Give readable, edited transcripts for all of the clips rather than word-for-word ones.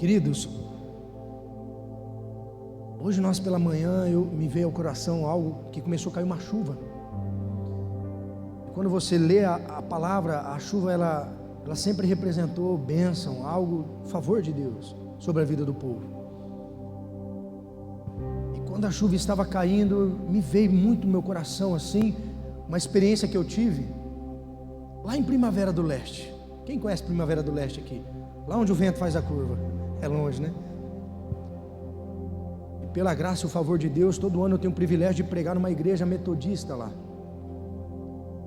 Queridos, hoje nós pela manhã me veio ao coração algo que começou a cair uma chuva. Quando você lê a palavra, a chuva ela sempre representou bênção, algo, favor de Deus sobre a vida do povo. E quando a chuva estava caindo, me veio muito no meu coração assim, uma experiência que eu tive lá em Primavera do Leste. Quem conhece Primavera do Leste aqui? Lá onde o vento faz a curva. É longe, né? E pela graça e o favor de Deus, todo ano eu tenho o privilégio de pregar numa igreja metodista lá.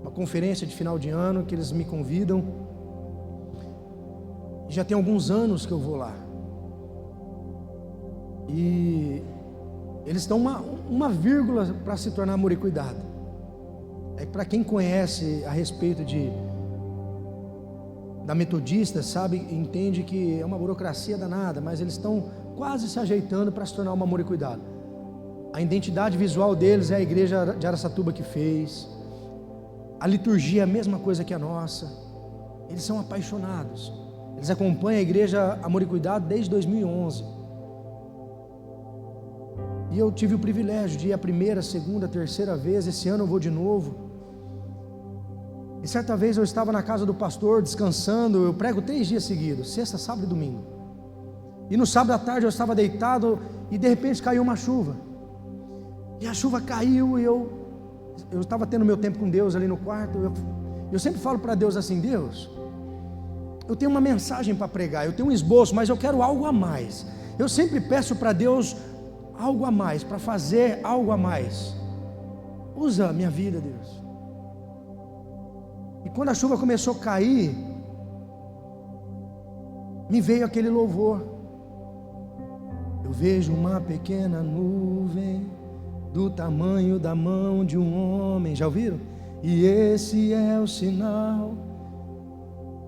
Uma conferência de final de ano que eles me convidam. E já tem alguns anos que eu vou lá. E eles estão uma vírgula para se tornar amor e cuidado. É para quem conhece a respeito da metodista, sabe, entende que é uma burocracia danada, mas eles estão quase se ajeitando para se tornar um amor e cuidado. A identidade visual deles é a igreja de Araçatuba que fez, a liturgia é a mesma coisa que a nossa. Eles são apaixonados, eles acompanham a igreja Amor e Cuidado desde 2011, e eu tive o privilégio de ir a primeira, segunda, terceira vez. Esse ano eu vou de novo. E certa vez eu estava na casa do pastor, descansando. Eu prego 3 dias seguidos, sexta, sábado e domingo. E no sábado à tarde eu estava deitado e de repente caiu uma chuva. E a chuva caiu e eu estava tendo meu tempo com Deus ali no quarto. Eu sempre falo para Deus assim: Deus, eu tenho uma mensagem para pregar, eu tenho um esboço, mas eu quero algo a mais. Eu sempre peço para Deus algo a mais, para fazer algo a mais. Usa a minha vida, Deus. E quando a chuva começou a cair, me veio aquele louvor. Eu vejo uma pequena nuvem do tamanho da mão de um homem. Já ouviram? E esse é o sinal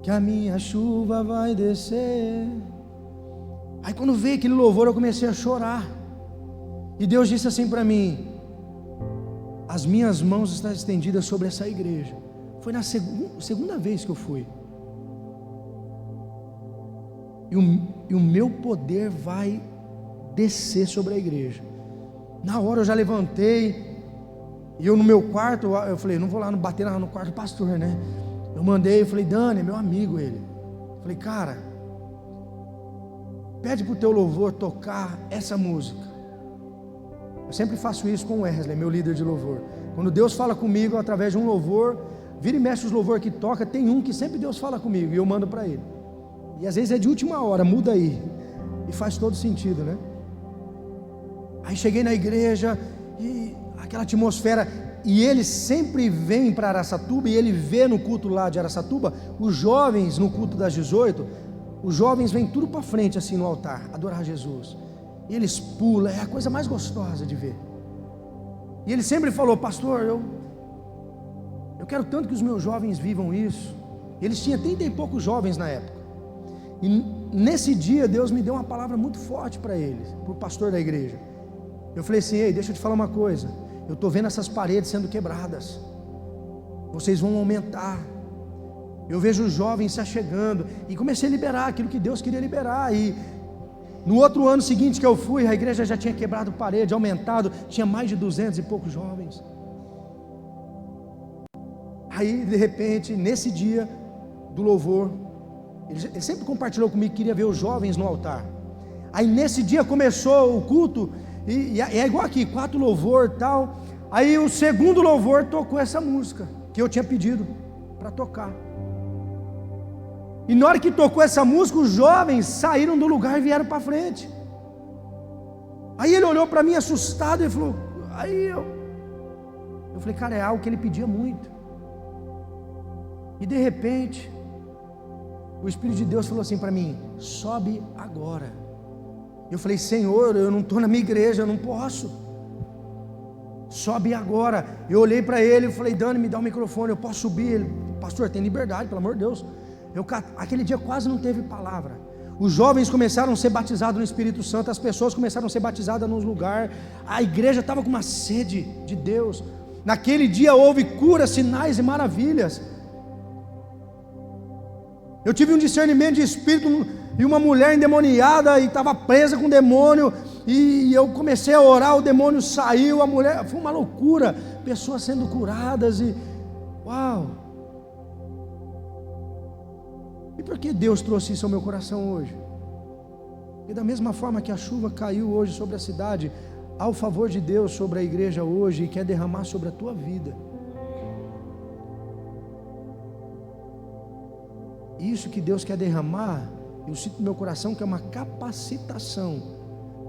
que a minha chuva vai descer. Aí quando veio aquele louvor, eu comecei a chorar. E Deus disse assim para mim: as minhas mãos estão estendidas sobre essa igreja. Foi na segunda vez que eu fui. E o meu poder vai descer sobre a igreja. Na hora eu já levantei. E eu no meu quarto, eu falei: não vou lá bater no quarto do pastor, né? Eu mandei, eu falei: Dani, é meu amigo ele. Eu falei: cara, pede para o teu louvor tocar essa música. Eu sempre faço isso com o Wesley, meu líder de louvor. Quando Deus fala comigo através de um louvor, vira e mexe os louvores que toca, tem um que sempre Deus fala comigo e eu mando para ele. E às vezes é de última hora, muda aí. E faz todo sentido, né? Aí cheguei na igreja e aquela atmosfera. E ele sempre vem para Araçatuba, e ele vê no culto lá de Araçatuba, os jovens no culto das 18, os jovens vêm tudo para frente assim no altar, adorar Jesus. E eles pulam, é a coisa mais gostosa de ver. E ele sempre falou: pastor, eu quero tanto que os meus jovens vivam isso. Eles tinham 30 e poucos jovens na época. E nesse dia Deus me deu uma palavra muito forte para eles, para o pastor da igreja. Eu falei assim: ei, deixa eu te falar uma coisa. Eu estou vendo essas paredes sendo quebradas. Vocês vão aumentar. Eu vejo os jovens se achegando. E comecei a liberar aquilo que Deus queria liberar. E no outro ano seguinte que eu fui, a igreja já tinha quebrado parede, aumentado. Tinha mais de 200 e poucos jovens. Aí de repente, nesse dia do louvor, ele sempre compartilhou comigo que queria ver os jovens no altar. Aí nesse dia começou o culto, e é igual aqui, 4 louvor e tal. Aí o segundo louvor tocou essa música que eu tinha pedido para tocar. E na hora que tocou essa música, os jovens saíram do lugar e vieram para frente. Aí ele olhou para mim assustado e falou: aí eu falei: cara, é algo que ele pedia muito. E de repente o Espírito de Deus falou assim para mim: sobe agora. Eu falei: Senhor, eu não estou na minha igreja, eu não posso. Sobe agora. Eu olhei para ele e falei: Dani, me dá o microfone, eu posso subir? Ele: pastor, tem liberdade, pelo amor de Deus. Aquele dia quase não teve palavra. Os jovens começaram a ser batizados no Espírito Santo, as pessoas começaram a ser batizadas nos lugares. A igreja estava com uma sede de Deus. Naquele dia houve curas, sinais e maravilhas. Eu tive um discernimento de espírito e uma mulher endemoniada e estava presa com o demônio, e eu comecei a orar, o demônio saiu, a mulher, foi uma loucura, pessoas sendo curadas, e uau! E por que Deus trouxe isso ao meu coração hoje? E da mesma forma que a chuva caiu hoje sobre a cidade, há o favor de Deus sobre a igreja hoje e quer derramar sobre a tua vida. Isso que Deus quer derramar, eu sinto no meu coração que é uma capacitação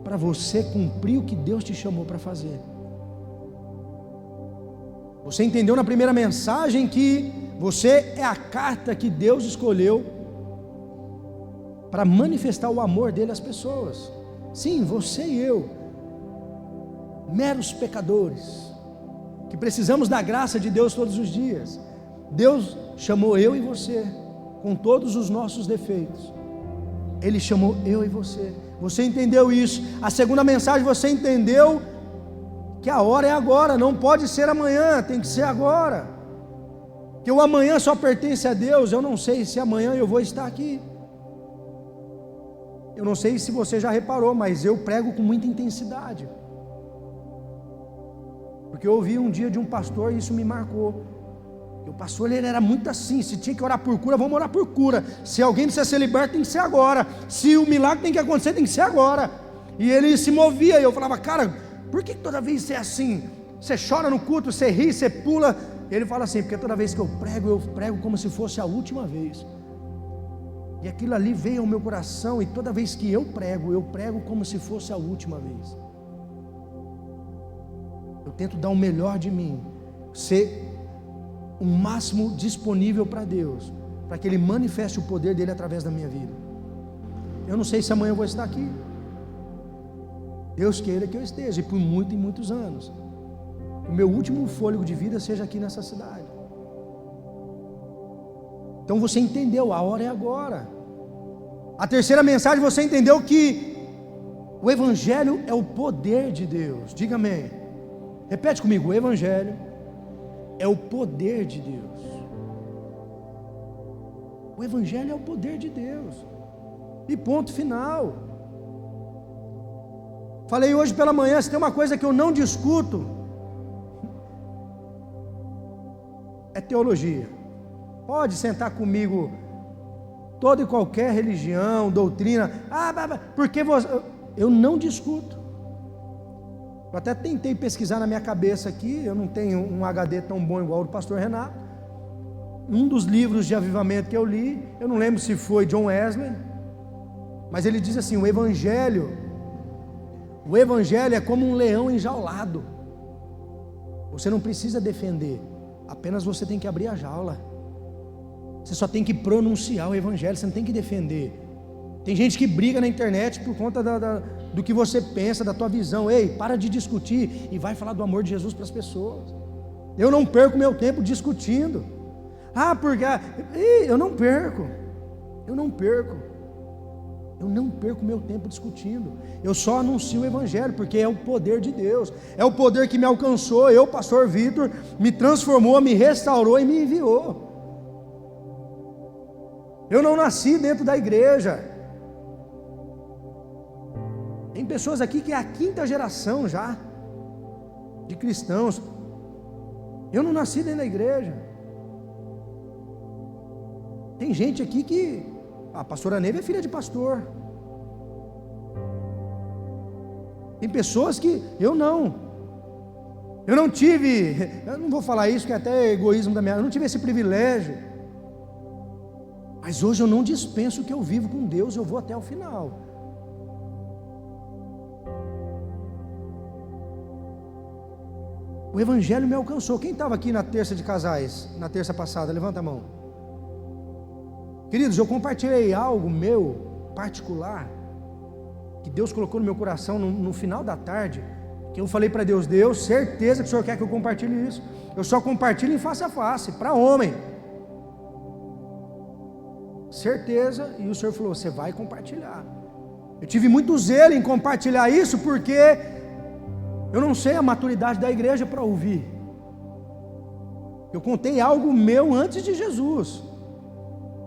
para você cumprir o que Deus te chamou para fazer. Você entendeu na primeira mensagem que você é a carta que Deus escolheu para manifestar o amor dele às pessoas. Sim, você e eu, meros pecadores, que precisamos da graça de Deus todos os dias. Deus chamou eu e você, com todos os nossos defeitos. Ele chamou eu e você. Você entendeu isso? A segunda mensagem, você entendeu que a hora é agora, não pode ser amanhã, tem que ser agora. Que o amanhã só pertence a Deus. Eu não sei se amanhã eu vou estar aqui. Eu não sei se você já reparou, mas eu prego com muita intensidade. Porque eu ouvi um dia de um pastor e isso me marcou. O pastor, ele era muito assim, se tinha que orar por cura, vamos orar por cura. Se alguém precisa ser liberto, tem que ser agora. Se o milagre tem que acontecer, tem que ser agora. E ele se movia, e eu falava, cara, por que toda vez você é assim? Você chora no culto, você ri, você pula. Ele fala assim, porque toda vez que eu prego como se fosse a última vez. E aquilo ali veio ao meu coração, e toda vez que eu prego como se fosse a última vez. Eu tento dar o melhor de mim, ser o máximo disponível para Deus, para que Ele manifeste o poder dEle através da minha vida. Eu não sei se amanhã eu vou estar aqui. Deus queira que eu esteja, e por muitos e muitos anos. O meu último fôlego de vida seja aqui nessa cidade. Então você entendeu, a hora é agora. A terceira mensagem, você entendeu que o Evangelho é o poder de Deus. Diga amém. Repete comigo, o Evangelho é o poder de Deus. O Evangelho é o poder de Deus. E ponto final. Falei hoje pela manhã, se tem uma coisa que eu não discuto, é teologia. Pode sentar comigo toda e qualquer religião, doutrina, porque você... eu não discuto. Eu até tentei pesquisar na minha cabeça aqui, eu não tenho um HD tão bom igual o do pastor Renato. Um dos livros de avivamento que eu li, eu não lembro se foi John Wesley, mas ele diz assim, o Evangelho é como um leão enjaulado. Você não precisa defender, apenas você tem que abrir a jaula. Você só tem que pronunciar o Evangelho, você não tem que defender. Tem gente que briga na internet por conta do que você pensa, da tua visão. Ei, para de discutir e vai falar do amor de Jesus para as pessoas. Eu não perco meu tempo discutindo. Porque eu não perco meu tempo discutindo. Eu só anuncio o Evangelho, porque é o poder de Deus. É o poder que me alcançou. Eu, pastor Vitor, me transformou, me restaurou e me enviou. Eu não nasci dentro da igreja. Tem pessoas aqui que é a 5ª geração já de cristãos. Eu não nasci dentro da igreja. Tem gente aqui que a pastora Neve é filha de pastor. Tem pessoas que eu não tive, eu não vou falar isso que é até egoísmo da minha, eu não tive esse privilégio. Mas hoje eu não dispenso que eu vivo com Deus, eu vou até o final. O Evangelho me alcançou. Quem estava aqui na terça de casais, na terça passada? Levanta a mão. Queridos, eu compartilhei algo meu, particular, que Deus colocou no meu coração no final da tarde, que eu falei para Deus, Deus, certeza que o Senhor quer que eu compartilhe isso. Eu só compartilho em face a face, para homem. Certeza, e o Senhor falou, você vai compartilhar. Eu tive muito zelo em compartilhar isso, porque eu não sei a maturidade da igreja para ouvir. Eu contei algo meu antes de Jesus.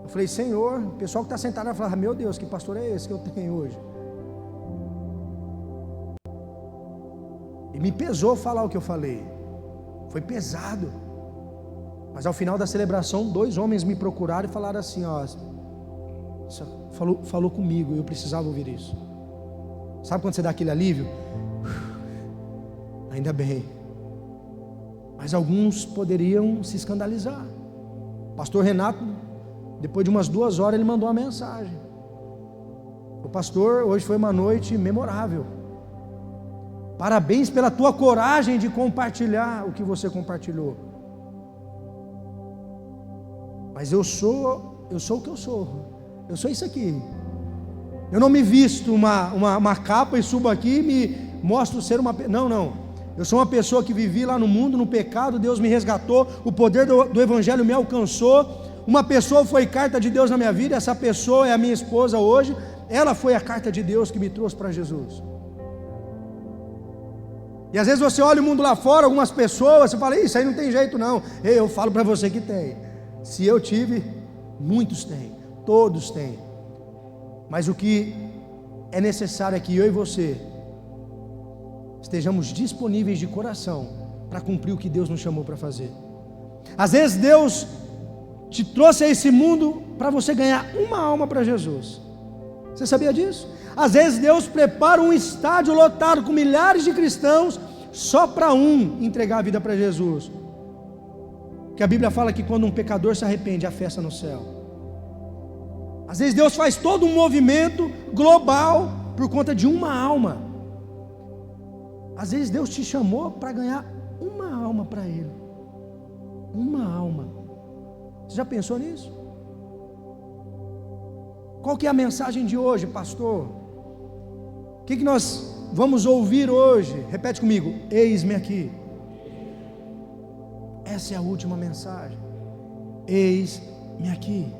Eu falei, Senhor, o pessoal que está sentado vai falar, meu Deus, que pastor é esse que eu tenho hoje? E me pesou falar o que eu falei, foi pesado, mas ao final da celebração, 2 homens me procuraram e falaram assim, ó, falou comigo, eu precisava ouvir isso. Sabe quando você dá aquele alívio? Ainda bem. Mas alguns poderiam se escandalizar. Pastor Renato, depois de umas 2 horas, ele mandou uma mensagem. O pastor, hoje foi uma noite memorável. Parabéns pela tua coragem de compartilhar o que você compartilhou. Mas eu sou o que eu sou. Eu sou isso aqui. Eu não me visto uma capa e subo aqui e me mostro ser uma... Não. Eu sou uma pessoa que vivi lá no mundo, no pecado, Deus me resgatou, o poder do Evangelho me alcançou. Uma pessoa foi carta de Deus na minha vida, essa pessoa é a minha esposa hoje. Ela foi a carta de Deus que me trouxe para Jesus. E às vezes você olha o mundo lá fora, algumas pessoas, você fala, isso aí não tem jeito não. Eu falo para você que tem. Se eu tive, muitos têm, todos têm. Mas o que é necessário é que eu e você estejamos disponíveis de coração para cumprir o que Deus nos chamou para fazer. Às vezes Deus te trouxe a esse mundo para você ganhar uma alma para Jesus. Você sabia disso? Às vezes Deus prepara um estádio lotado com milhares de cristãos só para um entregar a vida para Jesus. Que a Bíblia fala que quando um pecador se arrepende, há festa no céu. Às vezes Deus faz todo um movimento global por conta de uma alma. Às vezes Deus te chamou para ganhar uma alma para Ele. Uma alma. Você já pensou nisso? Qual que é a mensagem de hoje, pastor? O que nós vamos ouvir hoje? Repete comigo, eis-me aqui. Essa é a última mensagem. Eis-me aqui.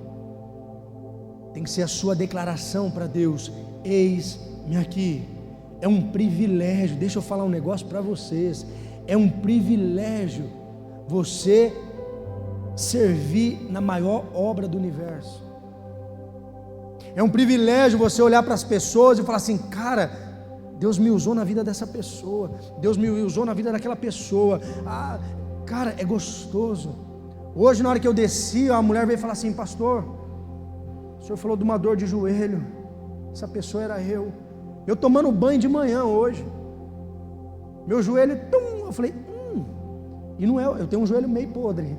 Tem que ser a sua declaração para Deus. Eis-me aqui. É um privilégio. Deixa eu falar um negócio para vocês. É um privilégio você servir na maior obra do universo. É um privilégio você olhar para as pessoas e falar assim, cara, Deus me usou na vida dessa pessoa, Deus me usou na vida daquela pessoa. Cara, é gostoso. Hoje na hora que eu desci, a mulher veio falar assim, pastor, o senhor falou de uma dor de joelho, essa pessoa era eu tomando banho de manhã hoje, meu joelho, eu falei, e não é, eu tenho um joelho meio podre,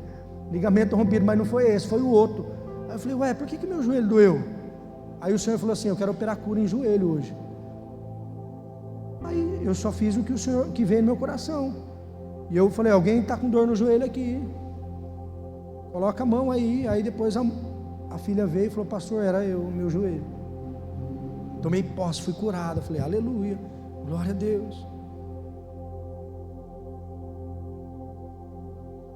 ligamento rompido, mas não foi esse, foi o outro. Aí eu falei, ué, por que meu joelho doeu? Aí o Senhor falou assim, eu quero operar cura em joelho hoje. Aí eu só fiz o que o Senhor, que veio no meu coração. E eu falei, alguém está com dor no joelho aqui, coloca a mão aí. Aí depois a filha veio e falou, pastor, era eu, meu joelho. Tomei posse, fui curado. Falei, aleluia, glória a Deus.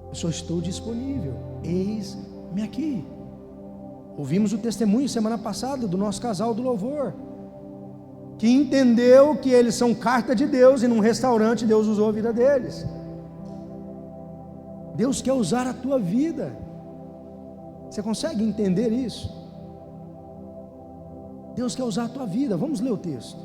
Eu só estou disponível, eis-me aqui. Ouvimos o testemunho semana passada do nosso casal do louvor, que entendeu que eles são carta de Deus e num restaurante Deus usou a vida deles. Deus quer usar a tua vida. Você consegue entender isso? Deus quer usar a tua vida. Vamos ler o texto.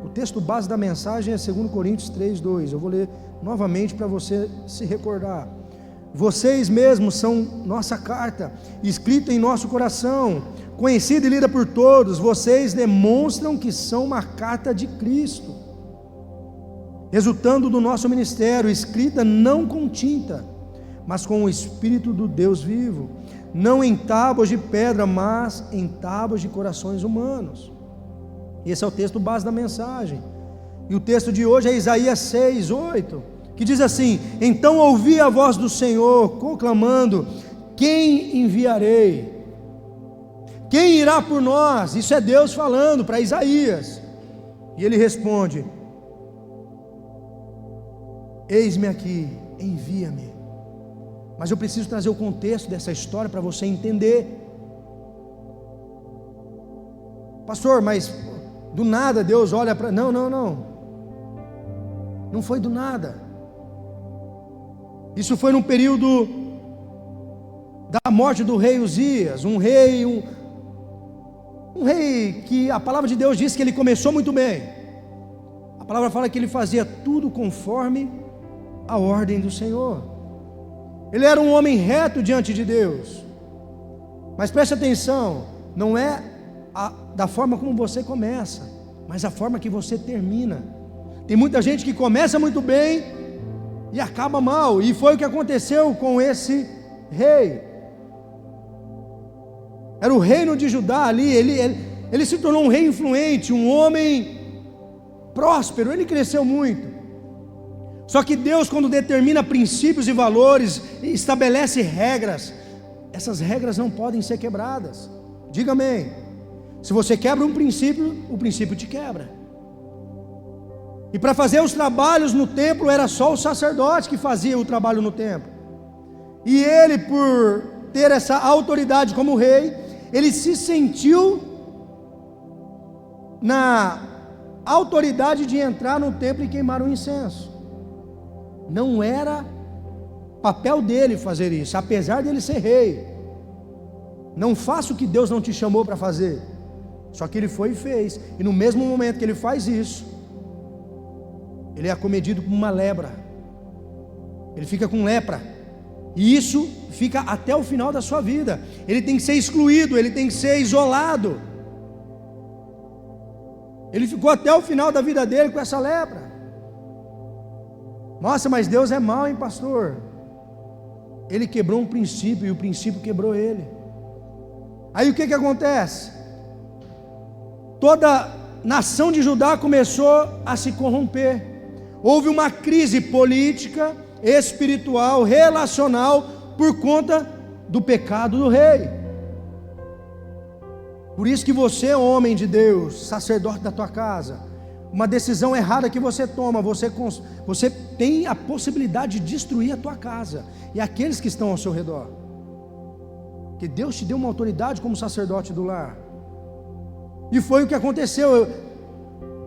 O texto base da mensagem é 2 Coríntios 3:2. Eu vou ler novamente para você se recordar. Vocês mesmos são nossa carta, escrita em nosso coração, conhecida e lida por todos. Vocês demonstram que são uma carta de Cristo, resultando do nosso ministério, escrita não com tinta, mas com o Espírito do Deus vivo, não em tábuas de pedra, mas em tábuas de corações humanos. Esse é o texto base da mensagem. E o texto de hoje é Isaías 6:8, que diz assim: então ouvi a voz do Senhor proclamando: quem enviarei? Quem irá por nós? Isso é Deus falando para Isaías. E ele responde: eis-me aqui, envia-me. Mas eu preciso trazer o contexto dessa história para você entender. Pastor, mas do nada Deus olha para... Não foi do nada. Isso foi no período da morte do rei Uzias, um rei que a palavra de Deus diz que ele começou muito bem. A palavra fala que ele fazia tudo conforme a ordem do Senhor. Ele era um homem reto diante de Deus. Mas preste atenção, não é da forma como você começa, mas a forma que você termina. Tem muita gente que começa muito bem e acaba mal, e foi o que aconteceu com esse rei. Era o reino de Judá ali, ele se tornou um rei influente, um homem próspero, ele cresceu muito. Só que Deus, quando determina princípios e valores, estabelece regras, essas regras não podem ser quebradas. Diga amém. Se você quebra um princípio, o princípio te quebra. E para fazer os trabalhos no templo, era só o sacerdote que fazia o trabalho no templo. E ele, por ter essa autoridade como rei, ele se sentiu na autoridade de entrar no templo e queimar o incenso. Não era papel dele fazer isso, apesar dele ser rei. Não faça o que Deus não te chamou para fazer. Só que ele foi e fez. E no mesmo momento que ele faz isso, ele é acometido por uma lepra. Ele fica com lepra. E isso fica até o final da sua vida. Ele tem que ser excluído, ele tem que ser isolado. Ele ficou até o final da vida dele com essa lepra. Nossa, mas Deus é mau, hein, pastor? Ele quebrou um princípio e o princípio quebrou ele. Aí o que acontece? Toda a nação de Judá começou a se corromper. Houve uma crise política, espiritual, relacional, por conta do pecado do rei. Por isso que você, homem de Deus, sacerdote da tua casa, uma decisão errada que você toma, você tem a possibilidade de destruir a tua casa e aqueles que estão ao seu redor. Que Deus te deu uma autoridade como sacerdote do lar. E foi o que aconteceu.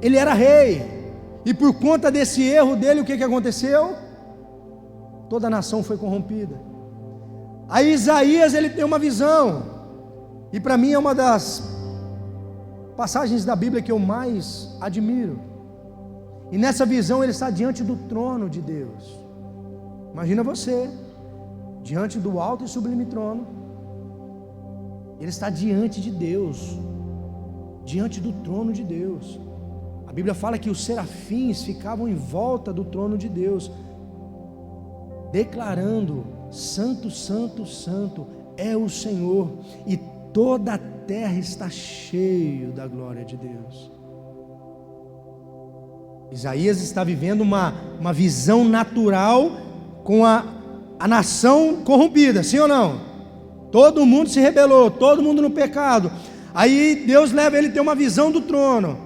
Ele era rei, e por conta desse erro dele, o que aconteceu? Toda a nação foi corrompida. Aí Isaías, ele tem uma visão, e para mim é uma das passagens da Bíblia que eu mais admiro. E nessa visão ele está diante do trono de Deus. Imagina você, diante do alto e sublime trono. Ele está diante de Deus, diante do trono de Deus. A Bíblia fala que os serafins ficavam em volta do trono de Deus, declarando: Santo, Santo, Santo é o Senhor, e toda a terra está cheia da glória de Deus. Isaías está vivendo uma visão natural com a nação corrompida, sim ou não? Todo mundo se rebelou, todo mundo no pecado. Aí Deus leva ele a ter uma visão do trono,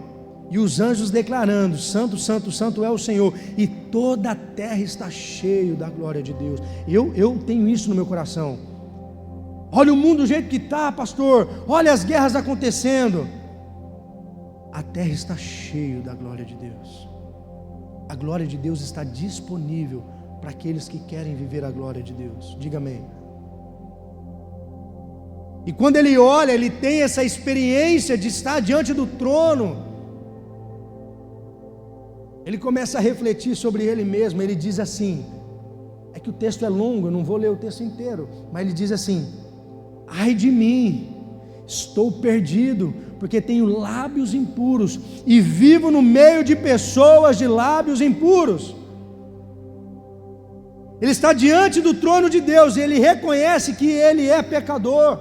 e os anjos declarando: Santo, Santo, Santo é o Senhor, e toda a terra está cheia da glória de Deus. Eu tenho isso no meu coração. Olha o mundo do jeito que está, pastor. Olha as guerras acontecendo. A terra está cheia da glória de Deus. A glória de Deus está disponível para aqueles que querem viver a glória de Deus. Diga amém. E quando ele olha, ele tem essa experiência de estar diante do trono. Ele começa a refletir sobre ele mesmo. Ele diz assim, é que o texto é longo, eu não vou ler o texto inteiro, mas ele diz assim: ai de mim, estou perdido, porque tenho lábios impuros e vivo no meio de pessoas de lábios impuros. Ele está diante do trono de Deus e ele reconhece que ele é pecador,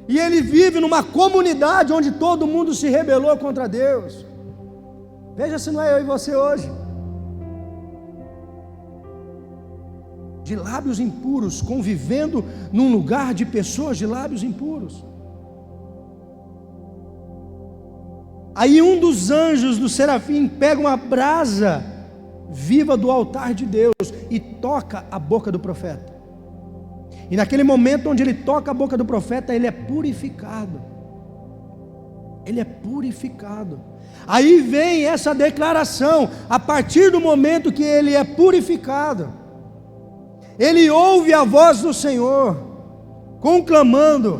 e ele vive numa comunidade onde todo mundo se rebelou contra Deus. Veja se não é eu e você hoje, de lábios impuros, convivendo num lugar de pessoas de lábios impuros. Aí um dos anjos do serafim pega uma brasa viva do altar de Deus e toca a boca do profeta. E naquele momento onde ele toca a boca do profeta, ele é purificado. Ele é purificado. Aí vem essa declaração: a partir do momento que ele é purificado, ele ouve a voz do Senhor, conclamando: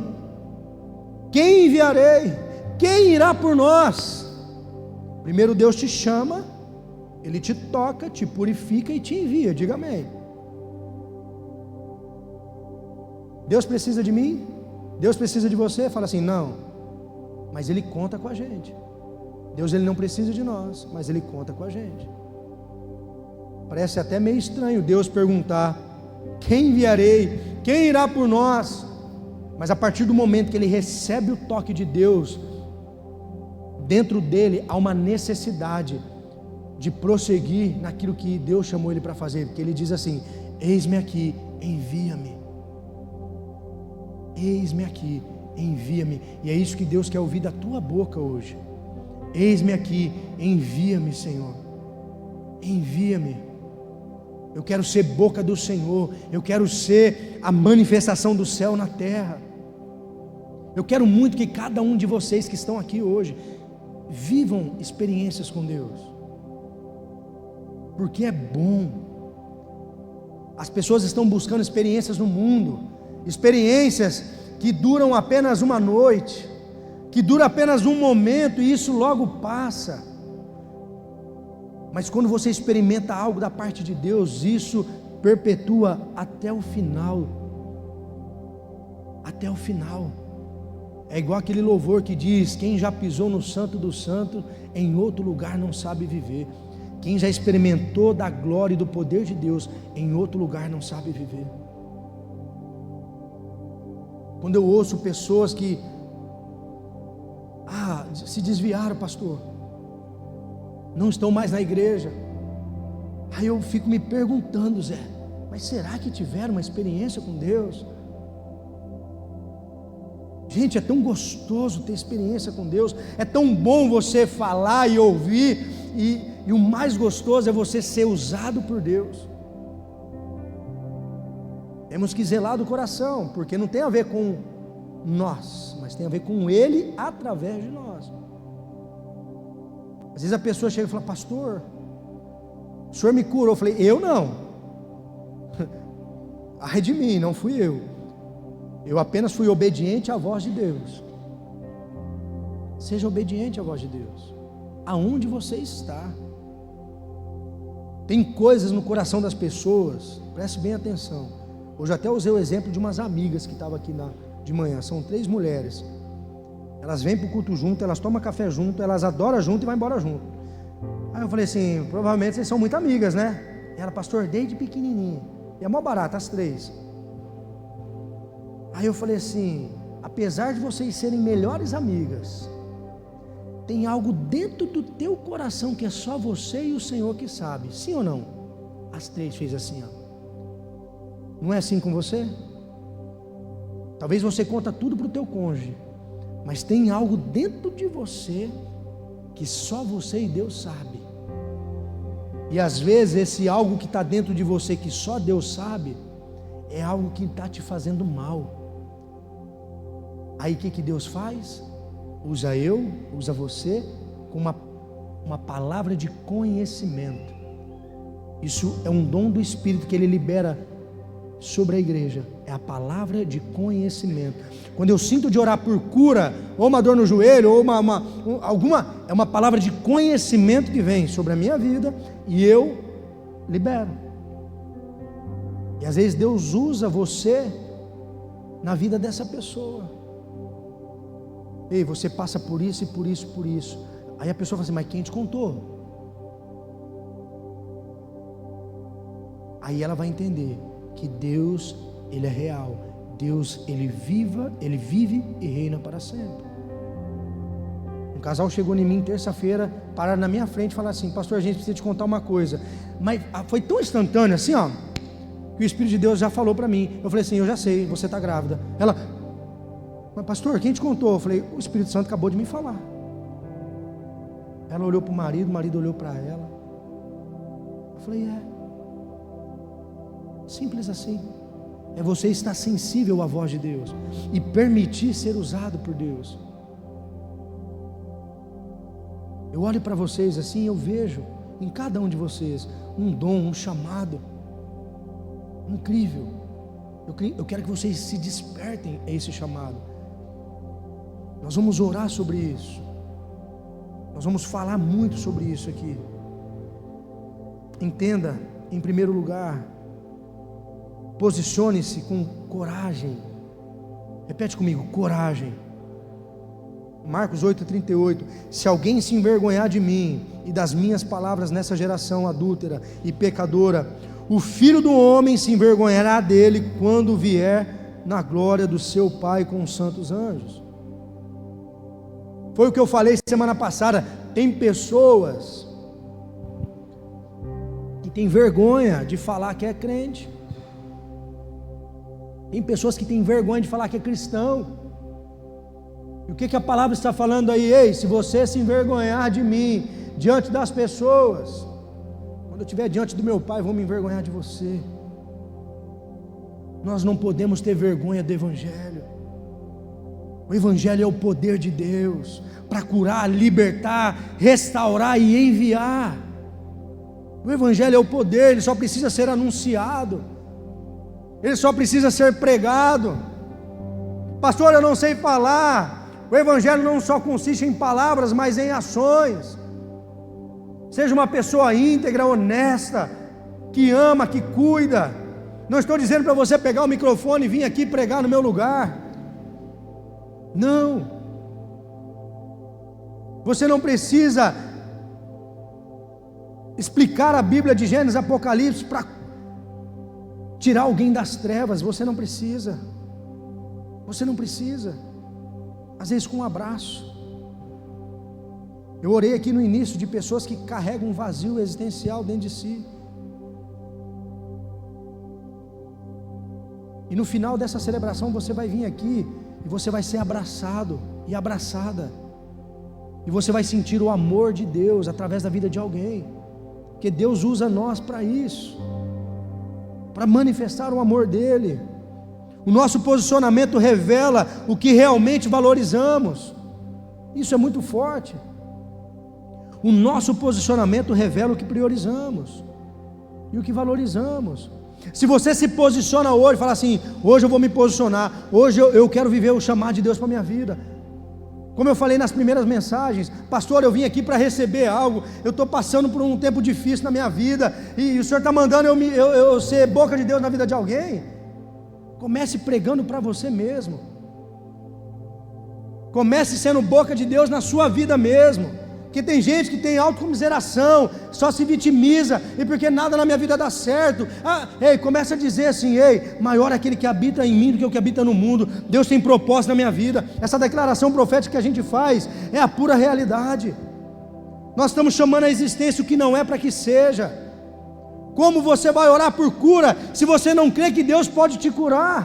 quem enviarei? Quem irá por nós? Primeiro Deus te chama, Ele te toca, te purifica e te envia. Diga amém. Deus precisa de mim? Deus precisa de você? Fala assim: não, mas Ele conta com a gente. Deus, Ele não precisa de nós, mas Ele conta com a gente. Parece até meio estranho Deus perguntar: quem enviarei? Quem irá por nós? Mas a partir do momento que ele recebe o toque de Deus, dentro dele há uma necessidade de prosseguir naquilo que Deus chamou ele para fazer, porque ele diz assim: eis-me aqui, envia-me. Eis-me aqui, envia-me. E é isso que Deus quer ouvir da tua boca hoje. Eis-me aqui, envia-me, Senhor. Envia-me. Eu quero ser boca do Senhor. Eu quero ser a manifestação do céu na terra. Eu quero muito que cada um de vocês que estão aqui hoje vivam experiências com Deus, porque é bom. As pessoas estão buscando experiências no mundo, experiências que duram apenas uma noite, que dura apenas um momento e isso logo passa. Mas quando você experimenta algo da parte de Deus, isso perpetua até o final. Até o final. É igual aquele louvor que diz: quem já pisou no santo do santo, em outro lugar não sabe viver. Quem já experimentou da glória e do poder de Deus, em outro lugar não sabe viver. Quando eu ouço pessoas que se desviaram, pastor, não estão mais na igreja, aí eu fico me perguntando: Zé, mas será que tiveram uma experiência com Deus? Gente, é tão gostoso ter experiência com Deus, é tão bom você falar e ouvir, e o mais gostoso é você ser usado por Deus. Temos que zelar do coração, porque não tem a ver com nós, mas tem a ver com Ele através de nós. Às vezes a pessoa chega e fala: pastor, o senhor me curou? Eu falei: eu não. Ai de mim, não fui eu. Eu apenas fui obediente à voz de Deus. Seja obediente à voz de Deus, aonde você está. Tem coisas no coração das pessoas, preste bem atenção. Hoje até usei o exemplo de umas amigas que estavam aqui de manhã. São 3 mulheres. Elas vêm para o culto junto, elas tomam café junto, elas adoram junto e vão embora junto. Aí eu falei assim: provavelmente vocês são muito amigas, né? E ela: pastor, desde pequenininha. E é mó barato, as 3. Aí eu falei assim: apesar de vocês serem melhores amigas, tem algo dentro do teu coração que é só você e o Senhor que sabe. Sim ou não? As 3 fez assim, ó. Não é assim com você? Talvez você conta tudo para o teu cônjuge, mas tem algo dentro de você que só você e Deus sabe. E às vezes esse algo que está dentro de você, que só Deus sabe, é algo que está te fazendo mal. Aí o que Deus faz? Usa você com uma palavra de conhecimento. Isso é um dom do Espírito que Ele libera sobre a igreja. É a palavra de conhecimento. Quando eu sinto de orar por cura, ou uma dor no joelho, ou é uma palavra de conhecimento que vem sobre a minha vida, e eu libero. E às vezes Deus usa você na vida dessa pessoa. Ei, você passa por isso e por isso, por isso. Aí a pessoa fala assim: mas quem te contou? Aí ela vai entender que Deus, Ele é real. Deus, Ele vive e reina para sempre. Um casal chegou em mim terça-feira, pararam na minha frente e falaram assim: pastor, a gente precisa te contar uma coisa. Mas foi tão instantâneo assim, ó, que o Espírito de Deus já falou para mim. Eu falei assim: eu já sei, você está grávida. Ela: mas pastor, quem te contou? Eu falei: o Espírito Santo acabou de me falar. Ela olhou para o marido olhou para ela. Eu falei: simples assim. É você estar sensível à voz de Deus e permitir ser usado por Deus. Eu olho para vocês assim, eu vejo em cada um de vocês um dom, um chamado, Incrível. Eu quero que vocês se despertem a esse chamado. Nós vamos orar sobre isso. Nós vamos falar muito sobre isso aqui. Entenda, em primeiro lugar, posicione-se com coragem. Repete comigo, coragem. Marcos 8,38. Se alguém se envergonhar de mim e das minhas palavras nessa geração adúltera e pecadora, o Filho do Homem se envergonhará dele quando vier na glória do seu Pai com os santos anjos. Foi o que eu falei semana passada. Tem pessoas que têm vergonha de falar que é crente. Tem pessoas que têm vergonha de falar que é cristão. E o que a palavra está falando aí? Ei, se você se envergonhar de mim diante das pessoas, quando eu estiver diante do meu Pai, vou me envergonhar de você. Nós não podemos ter vergonha do Evangelho. O Evangelho é o poder de Deus para curar, libertar, restaurar e enviar. O Evangelho é o poder, ele só precisa ser anunciado, ele só precisa ser pregado. Pastor, eu não sei falar. O Evangelho não só consiste em palavras, mas em ações. Seja uma pessoa íntegra, honesta, que ama, que cuida. Não estou dizendo para você pegar o microfone e vir aqui pregar no meu lugar. Não. Você não precisa explicar a Bíblia de Gênesis, Apocalipse para tirar alguém das trevas. Você não precisa. Você não precisa. Às vezes com um abraço. Eu orei aqui no início de pessoas que carregam um vazio existencial dentro de si. E no final dessa celebração você vai vir aqui e você vai ser abraçado e abraçada. E você vai sentir o amor de Deus através da vida de alguém. Porque Deus usa nós para isso, para manifestar o amor dEle. O nosso posicionamento revela o que realmente valorizamos. Isso é muito forte. O nosso posicionamento revela o que priorizamos e o que valorizamos. Se você se posiciona hoje, fala assim: hoje eu vou me posicionar, hoje eu quero viver o chamado de Deus para a minha vida. Como eu falei nas primeiras mensagens, pastor, eu vim aqui para receber algo, eu estou passando por um tempo difícil na minha vida, e o Senhor está mandando eu ser boca de Deus na vida de alguém. Comece pregando para você mesmo. Comece sendo boca de Deus na sua vida mesmo. Porque tem gente que tem autocomiseração, só se vitimiza, e porque nada na minha vida dá certo. Começa a dizer assim: maior é aquele que habita em mim do que o que habita no mundo. Deus tem propósito na minha vida. Essa declaração profética que a gente faz é a pura realidade. Nós estamos chamando a existência o que não é para que seja. Como você vai orar por cura se você não crê que Deus pode te curar?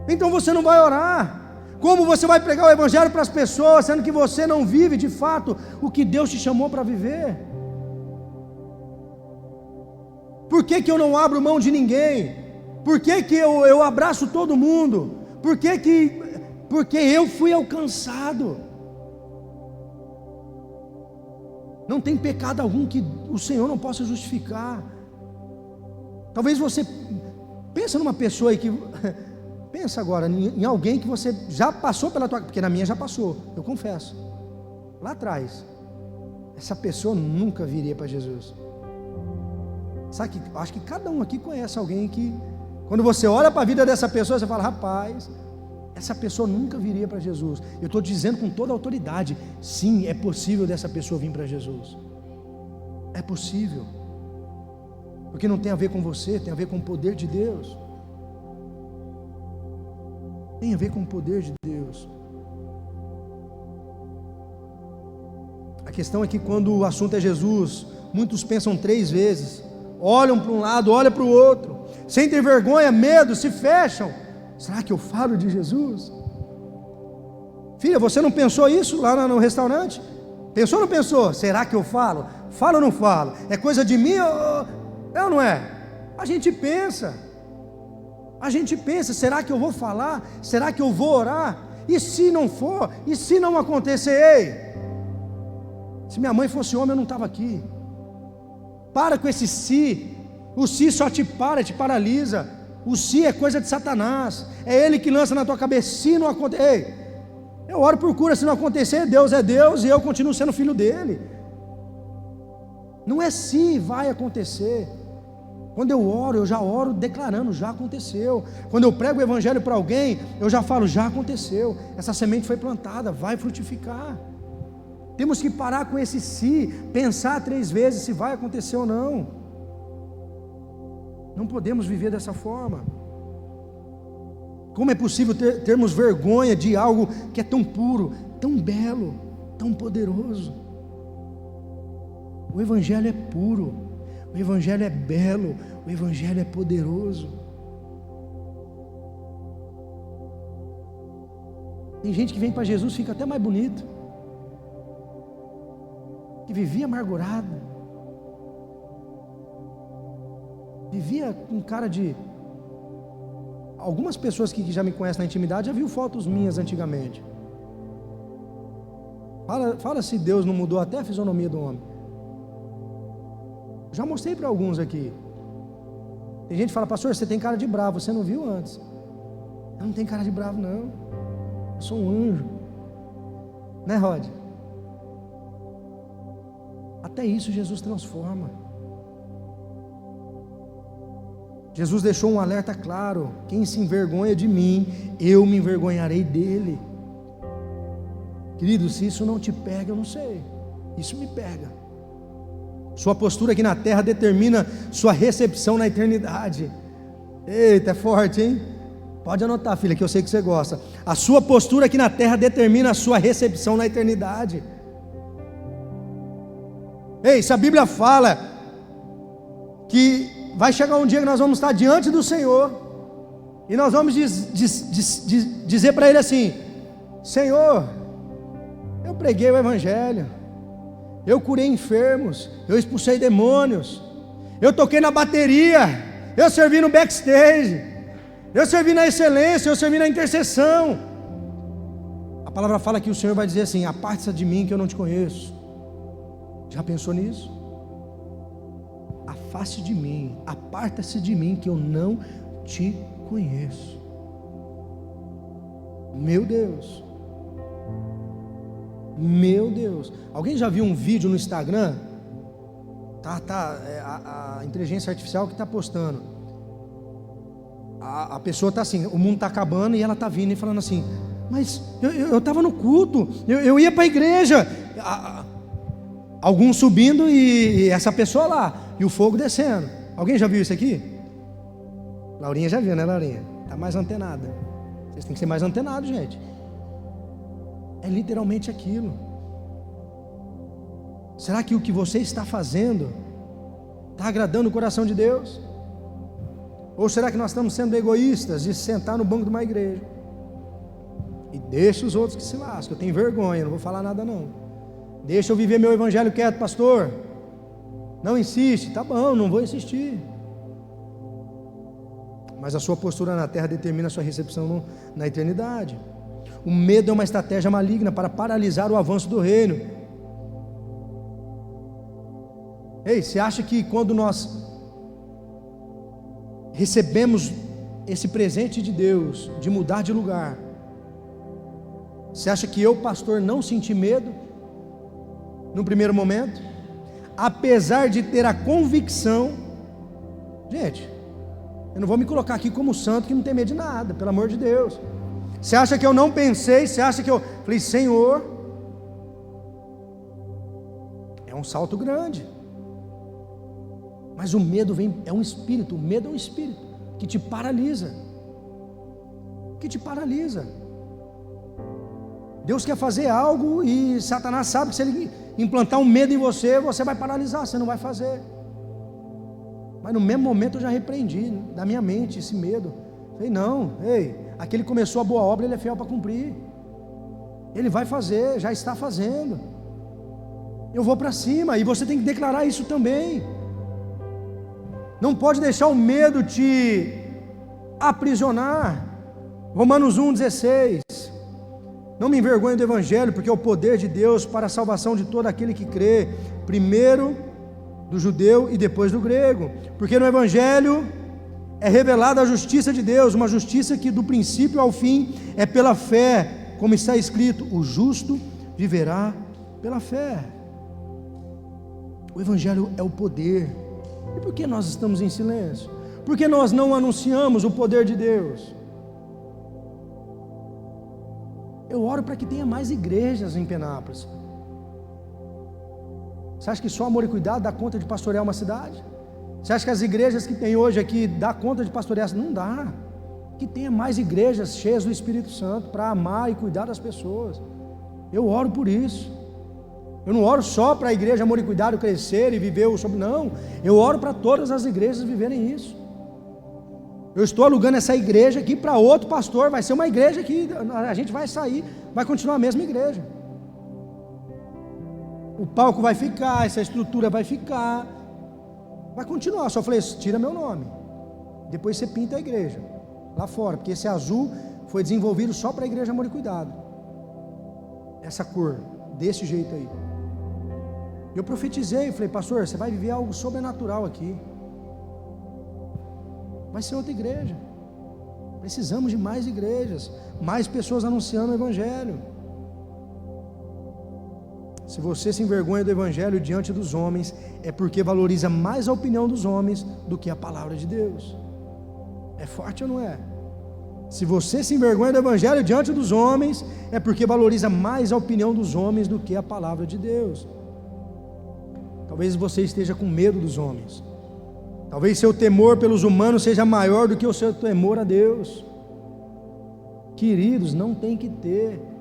Então você não vai orar. Como você vai pregar o Evangelho para as pessoas, sendo que você não vive de fato o que Deus te chamou para viver? Por que eu não abro mão de ninguém? Por que eu abraço todo mundo? Porque eu fui alcançado. Não tem pecado algum que o Senhor não possa justificar. Talvez você pense numa pessoa aí que... Pensa agora em alguém que você já passou pela tua... Porque na minha já passou, eu confesso. Lá atrás, essa pessoa nunca viria para Jesus. Sabe que acho que cada um aqui conhece alguém que, quando você olha para a vida dessa pessoa, você fala: rapaz, essa pessoa nunca viria para Jesus. Eu estou dizendo com toda a autoridade: sim, é possível dessa pessoa vir para Jesus. É possível. Porque não tem a ver com você, tem a ver com o poder de Deus. Tem a ver com o poder de Deus. A questão é que quando o assunto é Jesus, muitos pensam 3 vezes, olham para um lado, olham para o outro, sentem vergonha, medo, se fecham. Será que eu falo de Jesus? Filha, você não pensou isso lá no restaurante? Pensou ou não pensou? Será que eu falo? Falo ou não falo? É coisa de mim ou não é? A gente pensa. Será que eu vou falar? Será que eu vou orar? E se não for? E se não acontecer? Se minha mãe fosse homem, eu não estava aqui. Para com esse se. O se só te paralisa. O se é coisa de Satanás. É ele que lança na tua cabeça. Se não acontecer, ei, eu oro por cura, se não acontecer, Deus é Deus e eu continuo sendo filho dele. Não é se vai acontecer. Quando eu oro, eu já oro declarando, já aconteceu. Quando eu prego o evangelho para alguém, eu já falo, já aconteceu. Essa semente foi plantada, vai frutificar. Temos que parar com esse se, pensar 3 vezes se vai acontecer ou não. Não podemos viver dessa forma. Como é possível termos vergonha de algo que é tão puro, tão belo, tão poderoso? O evangelho é puro, o evangelho é belo, o evangelho é poderoso. Tem gente que vem para Jesus, fica até mais bonito, que vivia amargurado, vivia com cara de... Algumas pessoas que já me conhecem na intimidade já viu fotos minhas antigamente. Fala se Deus não mudou até a fisionomia do homem. Já mostrei para alguns aqui. Tem gente que fala, pastor, você tem cara de bravo, você não viu antes. Eu não tenho cara de bravo não, eu sou um anjo, né, Rod? Até isso Jesus transforma. Jesus deixou um alerta claro: quem se envergonha de mim, eu me envergonharei dele. Querido, se isso não te pega, eu não sei, isso me pega. Sua postura aqui na terra determina sua recepção na eternidade. Eita, é forte, hein? Pode anotar, filha, que eu sei que você gosta. A sua postura aqui na terra determina a sua recepção na eternidade. Ei, se a Bíblia fala que vai chegar um dia que nós vamos estar diante do Senhor e nós vamos dizer para Ele assim: Senhor, eu preguei o evangelho, eu curei enfermos, eu expulsei demônios, eu toquei na bateria, eu servi no backstage, eu servi na excelência, eu servi na intercessão. A palavra fala que o Senhor vai dizer assim: aparte-se de mim que eu não te conheço. Já pensou nisso? Afaste de mim, aparta-se de mim que eu não te conheço. Meu Deus. Meu Deus. Alguém já viu um vídeo no Instagram? A inteligência artificial que está postando. A pessoa está assim, o mundo está acabando e ela está vindo e falando assim: mas eu estava no culto, eu ia para a igreja. Alguns subindo e essa pessoa lá, e o fogo descendo. Alguém já viu isso aqui? Laurinha já viu, né, Laurinha? Está mais antenada. Vocês têm que ser mais antenados, gente. É literalmente aquilo. Será que o que você está fazendo está agradando o coração de Deus? Ou será que nós estamos sendo egoístas de sentar no banco de uma igreja e deixa os outros que se lascam? Eu tenho vergonha, não vou falar nada não. Deixa eu viver meu evangelho quieto, pastor. Não insiste. Tá bom, não vou insistir. Mas a sua postura na terra determina a sua recepção na eternidade. O medo é uma estratégia maligna para paralisar o avanço do reino. Ei, você acha que quando nós recebemos esse presente de Deus, de mudar de lugar, você acha que eu, pastor, não senti medo no primeiro momento? Apesar de ter a convicção, gente, eu não vou me colocar aqui como santo que não tem medo de nada, pelo amor de Deus. Você acha que eu não pensei? Você acha que eu falei, Senhor, é um salto grande, mas o medo é um espírito, o medo é um espírito que te paralisa, Deus quer fazer algo e Satanás sabe que se ele implantar um medo em você, você vai paralisar, você não vai fazer. Mas no mesmo momento eu já repreendi da minha mente esse medo. Falei, não, ei, aquele que começou a boa obra, ele é fiel para cumprir. Ele vai fazer, já está fazendo. Eu vou para cima, e você tem que declarar isso também. Não pode deixar o medo te aprisionar. Romanos 1,16. Não me envergonhe do evangelho, porque é o poder de Deus para a salvação de todo aquele que crê, primeiro do judeu e depois do grego, porque no Evangelho é revelada a justiça de Deus, uma justiça que do princípio ao fim é pela fé, como está escrito: o justo viverá pela fé. O Evangelho é o poder. E por que nós estamos em silêncio? Por que nós não anunciamos o poder de Deus? Eu oro para que tenha mais igrejas em Penápolis. Você acha que só amor e cuidado dá conta de pastorear uma cidade? Você acha que as igrejas que tem hoje aqui dá conta de pastorear? Não dá. Que tenha mais igrejas cheias do Espírito Santo para amar e cuidar das pessoas. Eu oro por isso. Eu não oro só para a igreja Amor e Cuidado crescer e viver o sobre. Não, eu oro para todas as igrejas viverem isso. Eu estou alugando essa igreja aqui para outro pastor. Vai ser uma igreja que a gente vai sair, vai continuar a mesma igreja. O palco vai ficar, essa estrutura vai ficar, vai continuar. Só falei: tira meu nome, depois você pinta a igreja lá fora, porque esse azul foi desenvolvido só para a igreja Amor e Cuidado, essa cor, desse jeito aí. Eu profetizei, falei: pastor, você vai viver algo sobrenatural aqui, vai ser outra igreja. Precisamos de mais igrejas, mais pessoas anunciando o Evangelho. Se você se envergonha do Evangelho diante dos homens, é porque valoriza mais a opinião dos homens do que a palavra de Deus. É forte ou não é? Se você se envergonha do Evangelho diante dos homens, é porque valoriza mais a opinião dos homens do que a palavra de Deus. Talvez você esteja com medo dos homens. Talvez seu temor pelos humanos seja maior do que o seu temor a Deus. Queridos, não tem que ter.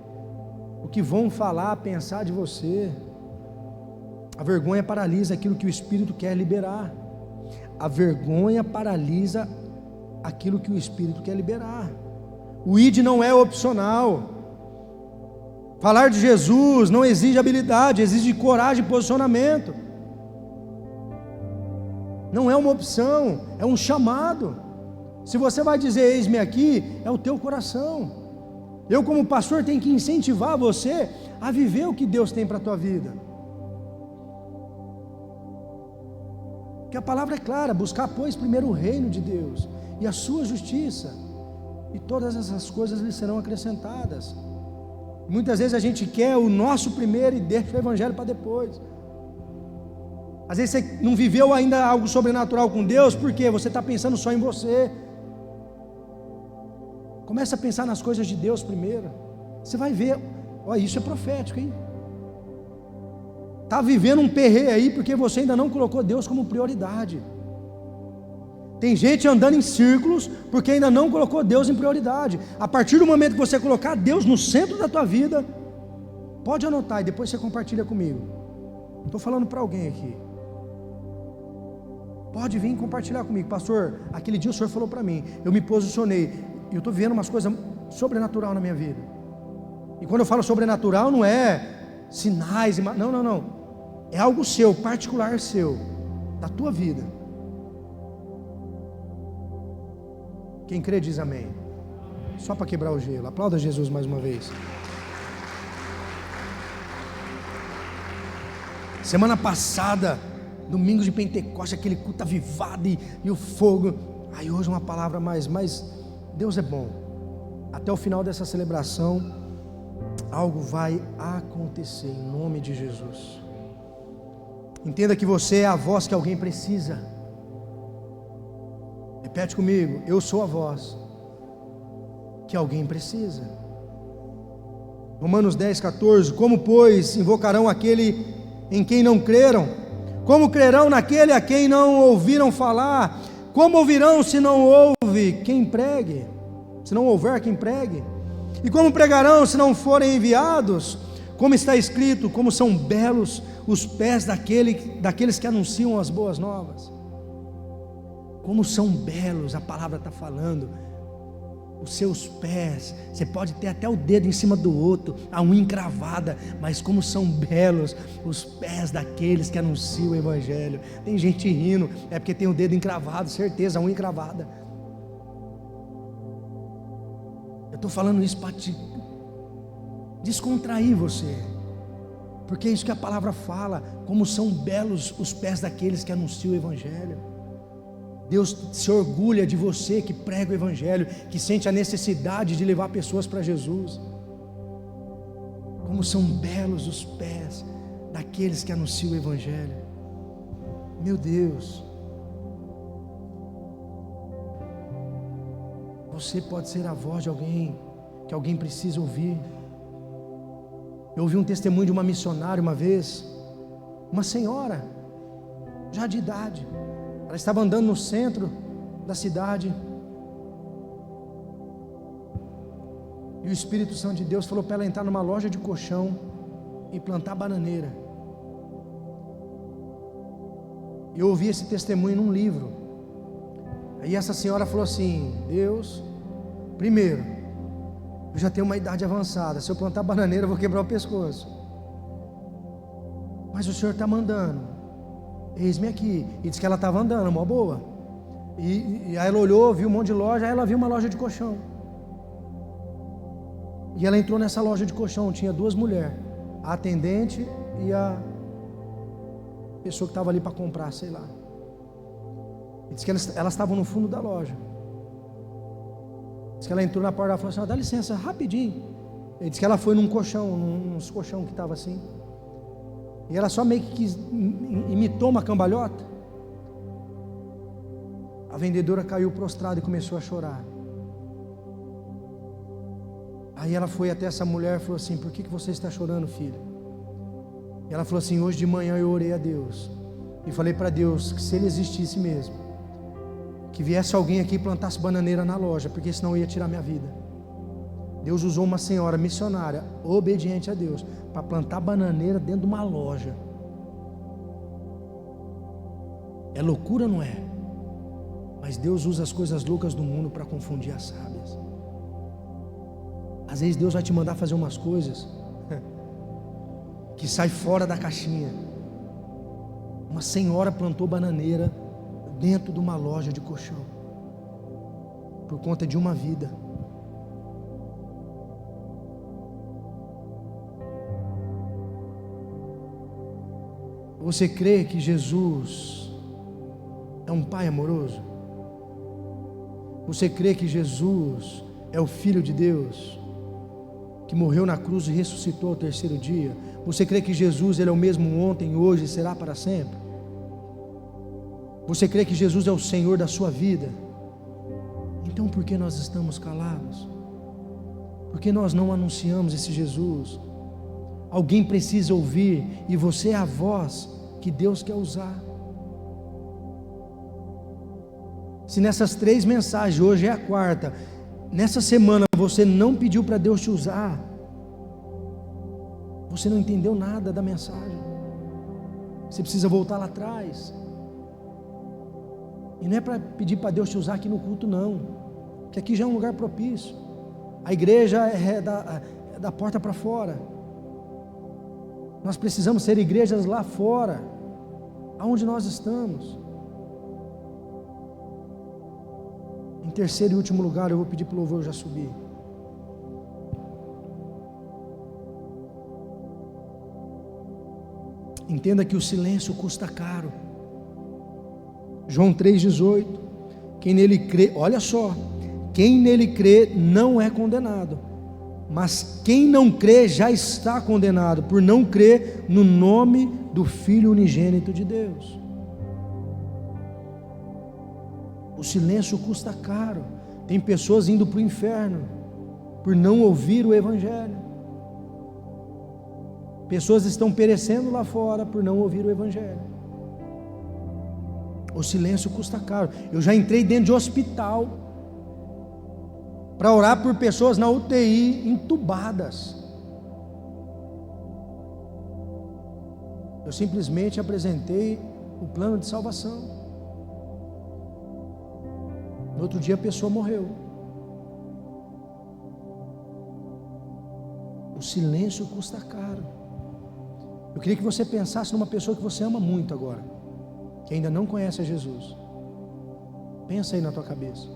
O que vão falar, pensar de você. A vergonha paralisa aquilo que o Espírito quer liberar. A vergonha paralisa aquilo que o Espírito quer liberar. O ID não é opcional. Falar de Jesus não exige habilidade, exige coragem e posicionamento. Não é uma opção, é um chamado. Se você vai dizer eis-me aqui, é o teu coração. Eu como pastor tenho que incentivar você a viver o que Deus tem para a tua vida. Porque a palavra é clara: buscar pois primeiro o reino de Deus e a sua justiça, e todas essas coisas lhe serão acrescentadas. Muitas vezes a gente quer o nosso primeiro e deixa o Evangelho para depois. Às vezes você não viveu ainda algo sobrenatural com Deus, porque você está pensando só em você. Começa a pensar nas coisas de Deus primeiro. Você vai ver, olha, isso é profético, hein? Está vivendo um perreio aí, porque você ainda não colocou Deus como prioridade. Tem gente andando em círculos, porque ainda não colocou Deus em prioridade. A partir do momento que você colocar Deus no centro da tua vida, pode anotar e depois você compartilha comigo. Estou falando para alguém aqui. Pode vir compartilhar comigo: pastor, aquele dia o senhor falou para mim, eu me posicionei, e eu estou vendo umas coisas sobrenatural na minha vida. E quando eu falo sobrenatural, não é sinais, não, é algo seu, particular seu, da tua vida. Quem crê diz amém. Só para quebrar o gelo, aplauda Jesus mais uma vez. Semana passada, domingo de Pentecostes, aquele culto avivado e o fogo. Aí hoje uma palavra mais, mas Deus é bom. Até o final dessa celebração, algo vai acontecer em nome de Jesus. Entenda que você é a voz que alguém precisa. Repete comigo: eu sou a voz que alguém precisa. Romanos 10:14. Como pois invocarão aquele em quem não creram? Como crerão naquele a quem não ouviram falar? Como ouvirão se não ouve quem pregue? Se não houver quem pregue? E como pregarão se não forem enviados? Como está escrito: como são belos os pés daqueles que anunciam as boas novas. Como são belos, a palavra está falando. Os seus pés, você pode ter até o dedo em cima do outro, a unha encravada, mas como são belos os pés daqueles que anunciam o Evangelho. Tem gente rindo, é porque tem o dedo encravado, certeza, a unha encravada. Eu estou falando isso para te descontrair você, porque é isso que a palavra fala, como são belos os pés daqueles que anunciam o Evangelho. Deus se orgulha de você que prega o Evangelho, que sente a necessidade de levar pessoas para Jesus. Como são belos os pés daqueles que anunciam o Evangelho. Meu Deus, você pode ser a voz de alguém que alguém precisa ouvir. Eu ouvi um testemunho de uma missionária uma vez, uma senhora, já de idade. Ela estava andando no centro da cidade, e o Espírito Santo de Deus falou para ela entrar numa loja de colchão e plantar bananeira. Eu ouvi esse testemunho num livro. Aí essa senhora falou assim: Deus, primeiro, eu já tenho uma idade avançada, se eu plantar bananeira eu vou quebrar o pescoço, mas o Senhor está mandando, eis-me aqui. E disse que ela estava andando, uma boa, e aí ela olhou, viu um monte de loja, aí ela viu uma loja de colchão, e ela entrou nessa loja de colchão, tinha duas mulheres, a atendente e a pessoa que estava ali para comprar, sei lá. E disse que elas estavam no fundo da loja. Diz que ela entrou na porta e falou assim: dá licença, rapidinho. Ele disse que ela foi num colchão, uns colchão que estava assim, e ela só meio que imitou uma cambalhota. A vendedora caiu prostrada e começou a chorar. Aí ela foi até essa mulher e falou assim: por que você está chorando, filha? E ela falou assim: hoje de manhã eu orei a Deus e falei para Deus que se Ele existisse mesmo, que viesse alguém aqui e plantasse bananeira na loja, porque senão ia tirar minha vida. Deus usou uma senhora missionária, obediente a Deus, para plantar bananeira dentro de uma loja. É loucura, não é? Mas Deus usa as coisas loucas do mundo para confundir as sábias. Às vezes Deus vai te mandar fazer umas coisas que sai fora da caixinha. Uma senhora plantou bananeira dentro de uma loja de colchão, por conta de uma vida. Você crê que Jesus é um Pai amoroso? Você crê que Jesus é o Filho de Deus, que morreu na cruz e ressuscitou ao terceiro dia? Você crê que Jesus Ele é o mesmo ontem, hoje e será para sempre? Você crê que Jesus é o Senhor da sua vida? Então por que nós estamos calados? Por que nós não anunciamos esse Jesus? Alguém precisa ouvir, e você é a voz que Deus quer usar. Se nessas 3 mensagens, hoje é a 4ª, nessa semana você não pediu para Deus te usar, você não entendeu nada da mensagem. Você precisa voltar lá atrás. E não é para pedir para Deus te usar aqui no culto, não, que aqui já é um lugar propício. A igreja é da porta para fora. Nós precisamos ser igrejas lá fora, aonde nós estamos. Em terceiro e último lugar, eu vou pedir para o louvor já subir. Entenda que o silêncio custa caro. João 3,18, quem nele crê, olha só, quem nele crê não é condenado, mas quem não crê já está condenado, por não crer no nome do Filho unigênito de Deus. O silêncio custa caro. Tem pessoas indo para o inferno por não ouvir o Evangelho. Pessoas estão perecendo lá fora por não ouvir o Evangelho. O silêncio custa caro. Eu já entrei dentro de hospital para orar por pessoas na UTI entubadas. Eu simplesmente apresentei o plano de salvação. No outro dia a pessoa morreu. O silêncio custa caro. Eu queria que você pensasse numa pessoa que você ama muito agora, que ainda não conhece a Jesus. Pensa aí na tua cabeça.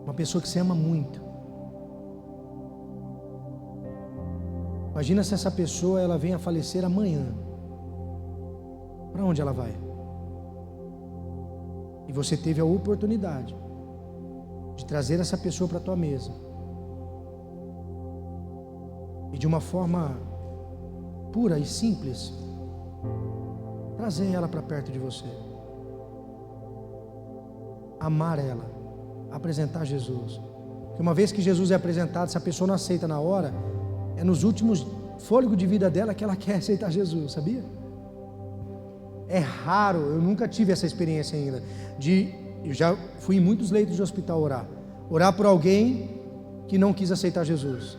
Uma pessoa que você ama muito. Imagina se essa pessoa ela vem a falecer amanhã. Para onde ela vai? E você teve a oportunidade de trazer essa pessoa para a tua mesa e de uma forma pura e simples trazer ela para perto de você, amar ela, apresentar Jesus. Porque uma vez que Jesus é apresentado, se a pessoa não aceita na hora, é nos últimos fôlegos de vida dela que ela quer aceitar Jesus, sabia? É raro, eu nunca tive essa experiência ainda, eu já fui em muitos leitos de hospital orar por alguém que não quis aceitar Jesus.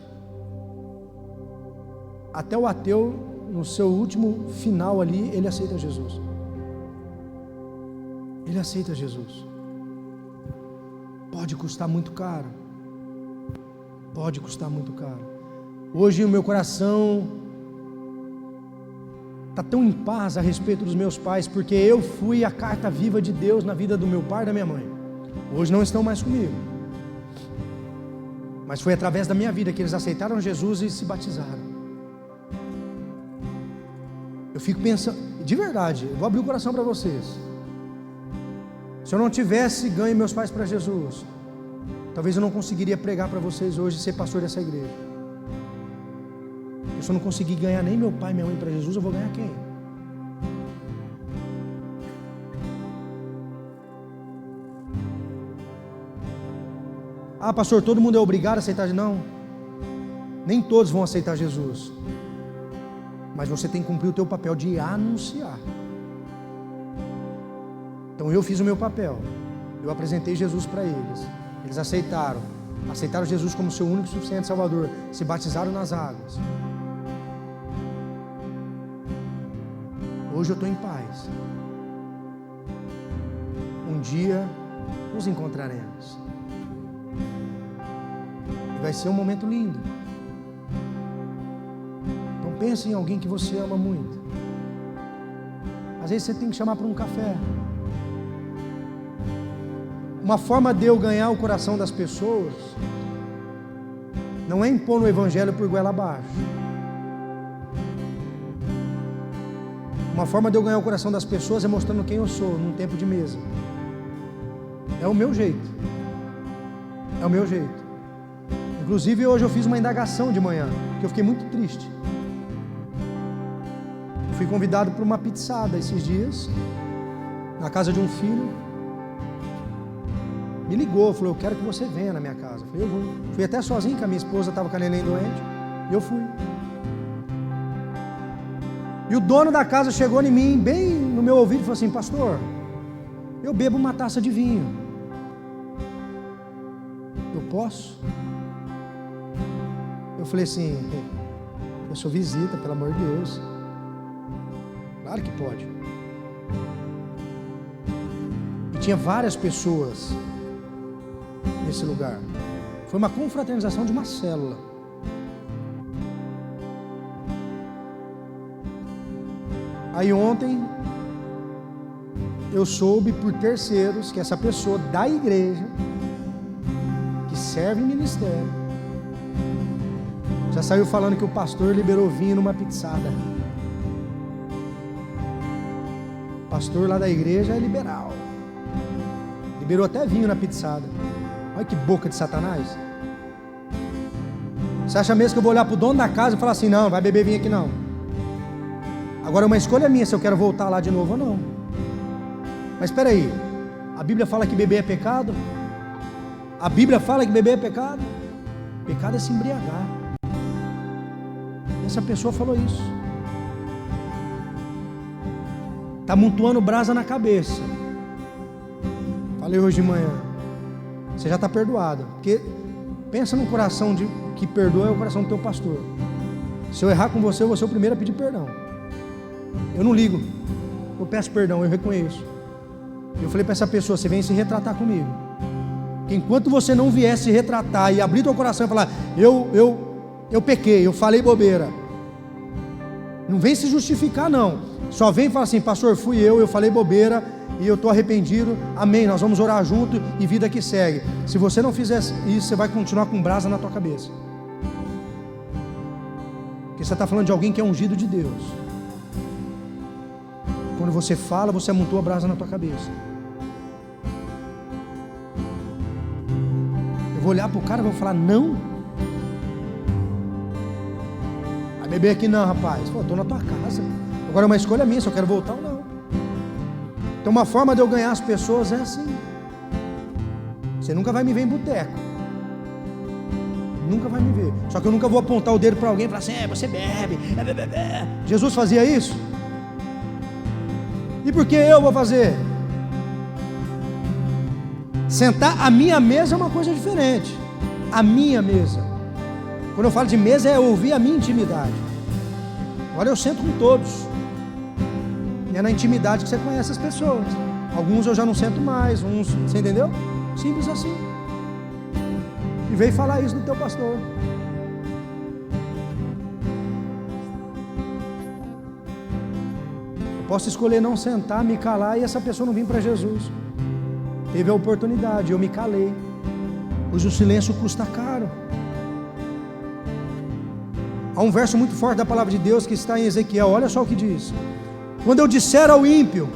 Até o ateu, no seu último final ali, ele aceita Jesus. Ele aceita Jesus. Pode custar muito caro. Pode custar muito caro. Hoje o meu coração está tão em paz a respeito dos meus pais, porque eu fui a carta viva de Deus na vida do meu pai e da minha mãe. Hoje não estão mais comigo, mas foi através da minha vida que eles aceitaram Jesus e se batizaram. Eu fico pensando, de verdade, eu vou abrir o coração para vocês. Se eu não tivesse ganho meus pais para Jesus, talvez eu não conseguiria pregar para vocês hoje e ser pastor dessa igreja. Se eu não conseguir ganhar nem meu pai e minha mãe para Jesus, eu vou ganhar quem? Ah, pastor, todo mundo é obrigado a aceitar? Não, nem todos vão aceitar Jesus, mas você tem que cumprir o teu papel de anunciar. Então eu fiz o meu papel, eu apresentei Jesus para eles, eles aceitaram Jesus como seu único e suficiente Salvador, se batizaram nas águas. Hoje eu estou em paz. Um dia nos encontraremos. E vai ser um momento lindo. Então pense em alguém que você ama muito. Às vezes você tem que chamar para um café. Uma forma de eu ganhar o coração das pessoas não é impor no evangelho por goela abaixo. Uma forma de eu ganhar o coração das pessoas é mostrando quem eu sou num tempo de mesa. É o meu jeito. É o meu jeito. Inclusive hoje eu fiz uma indagação de manhã, porque eu fiquei muito triste. Eu fui convidado para uma pizzada esses dias, na casa de um filho. Me ligou, falou, eu quero que você venha na minha casa. Eu falei, eu vou. Fui até sozinho, que a minha esposa estava com a neném doente, e eu fui. E o dono da casa chegou em mim, bem no meu ouvido, e falou assim, pastor, eu bebo uma taça de vinho. Eu posso? Eu falei assim, eu sou visita, pelo amor de Deus. Claro que pode. E tinha várias pessoas nesse lugar. Foi uma confraternização de uma célula. Aí ontem eu soube por terceiros que essa pessoa da igreja, que serve em ministério, já saiu falando que o pastor liberou vinho numa pizzada. O pastor lá da igreja é liberal, liberou até vinho na pizzada. Olha que boca de Satanás. Você acha mesmo que eu vou olhar para o dono da casa e falar assim, não, vai beber vinho aqui não? Agora uma escolha minha se eu quero voltar lá de novo ou não. Mas espera aí, a Bíblia fala que beber é pecado? A Bíblia fala que beber é pecado? Pecado é se embriagar. Essa pessoa falou isso. Está amontoando brasa na cabeça. Falei hoje de manhã. Você já está perdoado. Porque pensa no coração que perdoa, é o coração do teu pastor. Se eu errar com você, eu vou ser o primeiro a pedir perdão. Eu não ligo, eu peço perdão, eu reconheço. Eu falei para essa pessoa, você vem se retratar comigo. Que enquanto você não vier se retratar e abrir teu coração e falar, eu pequei, eu falei bobeira, não vem se justificar não. Só vem e fala assim, pastor, fui eu falei bobeira e eu estou arrependido, amém, nós vamos orar junto e vida que segue. Se você não fizer isso, você vai continuar com brasa na tua cabeça. Porque Porque você está falando de alguém que é ungido de Deus. Quando você fala, você amontoa a brasa na tua cabeça. Eu vou olhar para o cara e vou falar, não. Vai beber aqui não, rapaz. Pô, estou na tua casa. Agora é uma escolha minha, se eu quero voltar ou não. Então uma forma de eu ganhar as pessoas é assim. Você nunca vai me ver em boteco. Nunca vai me ver. Só que eu nunca vou apontar o dedo para alguém e falar assim, você bebe, Jesus fazia isso? E por que eu vou fazer? Sentar à minha mesa é uma coisa diferente. A minha mesa. Quando eu falo de mesa é ouvir a minha intimidade. Agora eu sento com todos. E é na intimidade que você conhece as pessoas. Alguns eu já não sento mais, uns, você entendeu? Simples assim. E veio falar isso do teu pastor. Eu posso escolher não sentar, me calar e essa pessoa não vir para Jesus. Teve a oportunidade, eu me calei. Pois o silêncio custa caro. Há um verso muito forte da palavra de Deus que está em Ezequiel, olha só o que diz. Quando eu disser ao ímpio,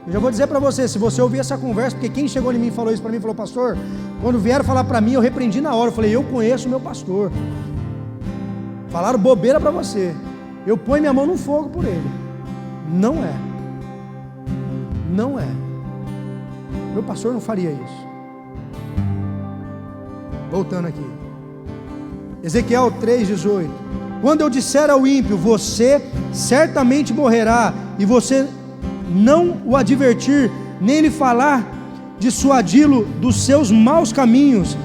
eu já vou dizer para você, se você ouvir essa conversa, porque quem chegou em mim e falou isso para mim, falou, pastor, quando vieram falar para mim, eu repreendi na hora, eu falei, eu conheço o meu pastor. Falaram bobeira para você, eu ponho minha mão no fogo por ele. Não é. Não é. Meu pastor não faria isso. Voltando aqui. Ezequiel 3,18. Quando eu disser ao ímpio, você certamente morrerá, e você não o advertir, nem lhe falar, dissuadi-lo dos seus maus caminhos,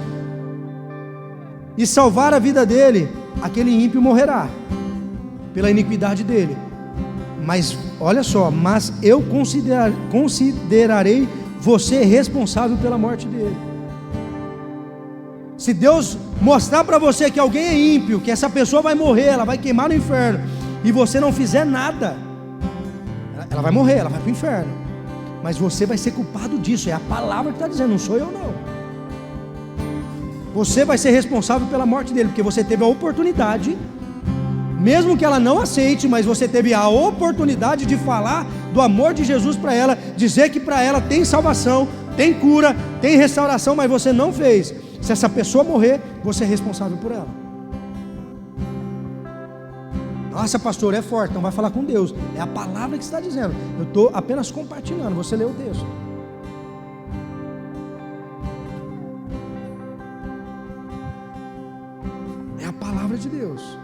e salvar a vida dele, aquele ímpio morrerá, pela iniquidade dele. Mas, olha só, mas eu considerarei você responsável pela morte dele. Se Deus mostrar para você que alguém é ímpio, que essa pessoa vai morrer, ela vai queimar no inferno, e você não fizer nada, ela vai morrer, ela vai para o inferno, mas você vai ser culpado disso, é a palavra que está dizendo, não sou eu não. Você vai ser responsável pela morte dele, porque você teve a oportunidade, mesmo que ela não aceite, mas você teve a oportunidade de falar do amor de Jesus para ela, dizer que para ela tem salvação, tem cura, tem restauração, mas você não fez. Se essa pessoa morrer, você é responsável por ela. Nossa, pastor, é forte, então vai falar com Deus. É a palavra que está dizendo. Eu estou apenas compartilhando, você leu o texto. É a palavra de Deus.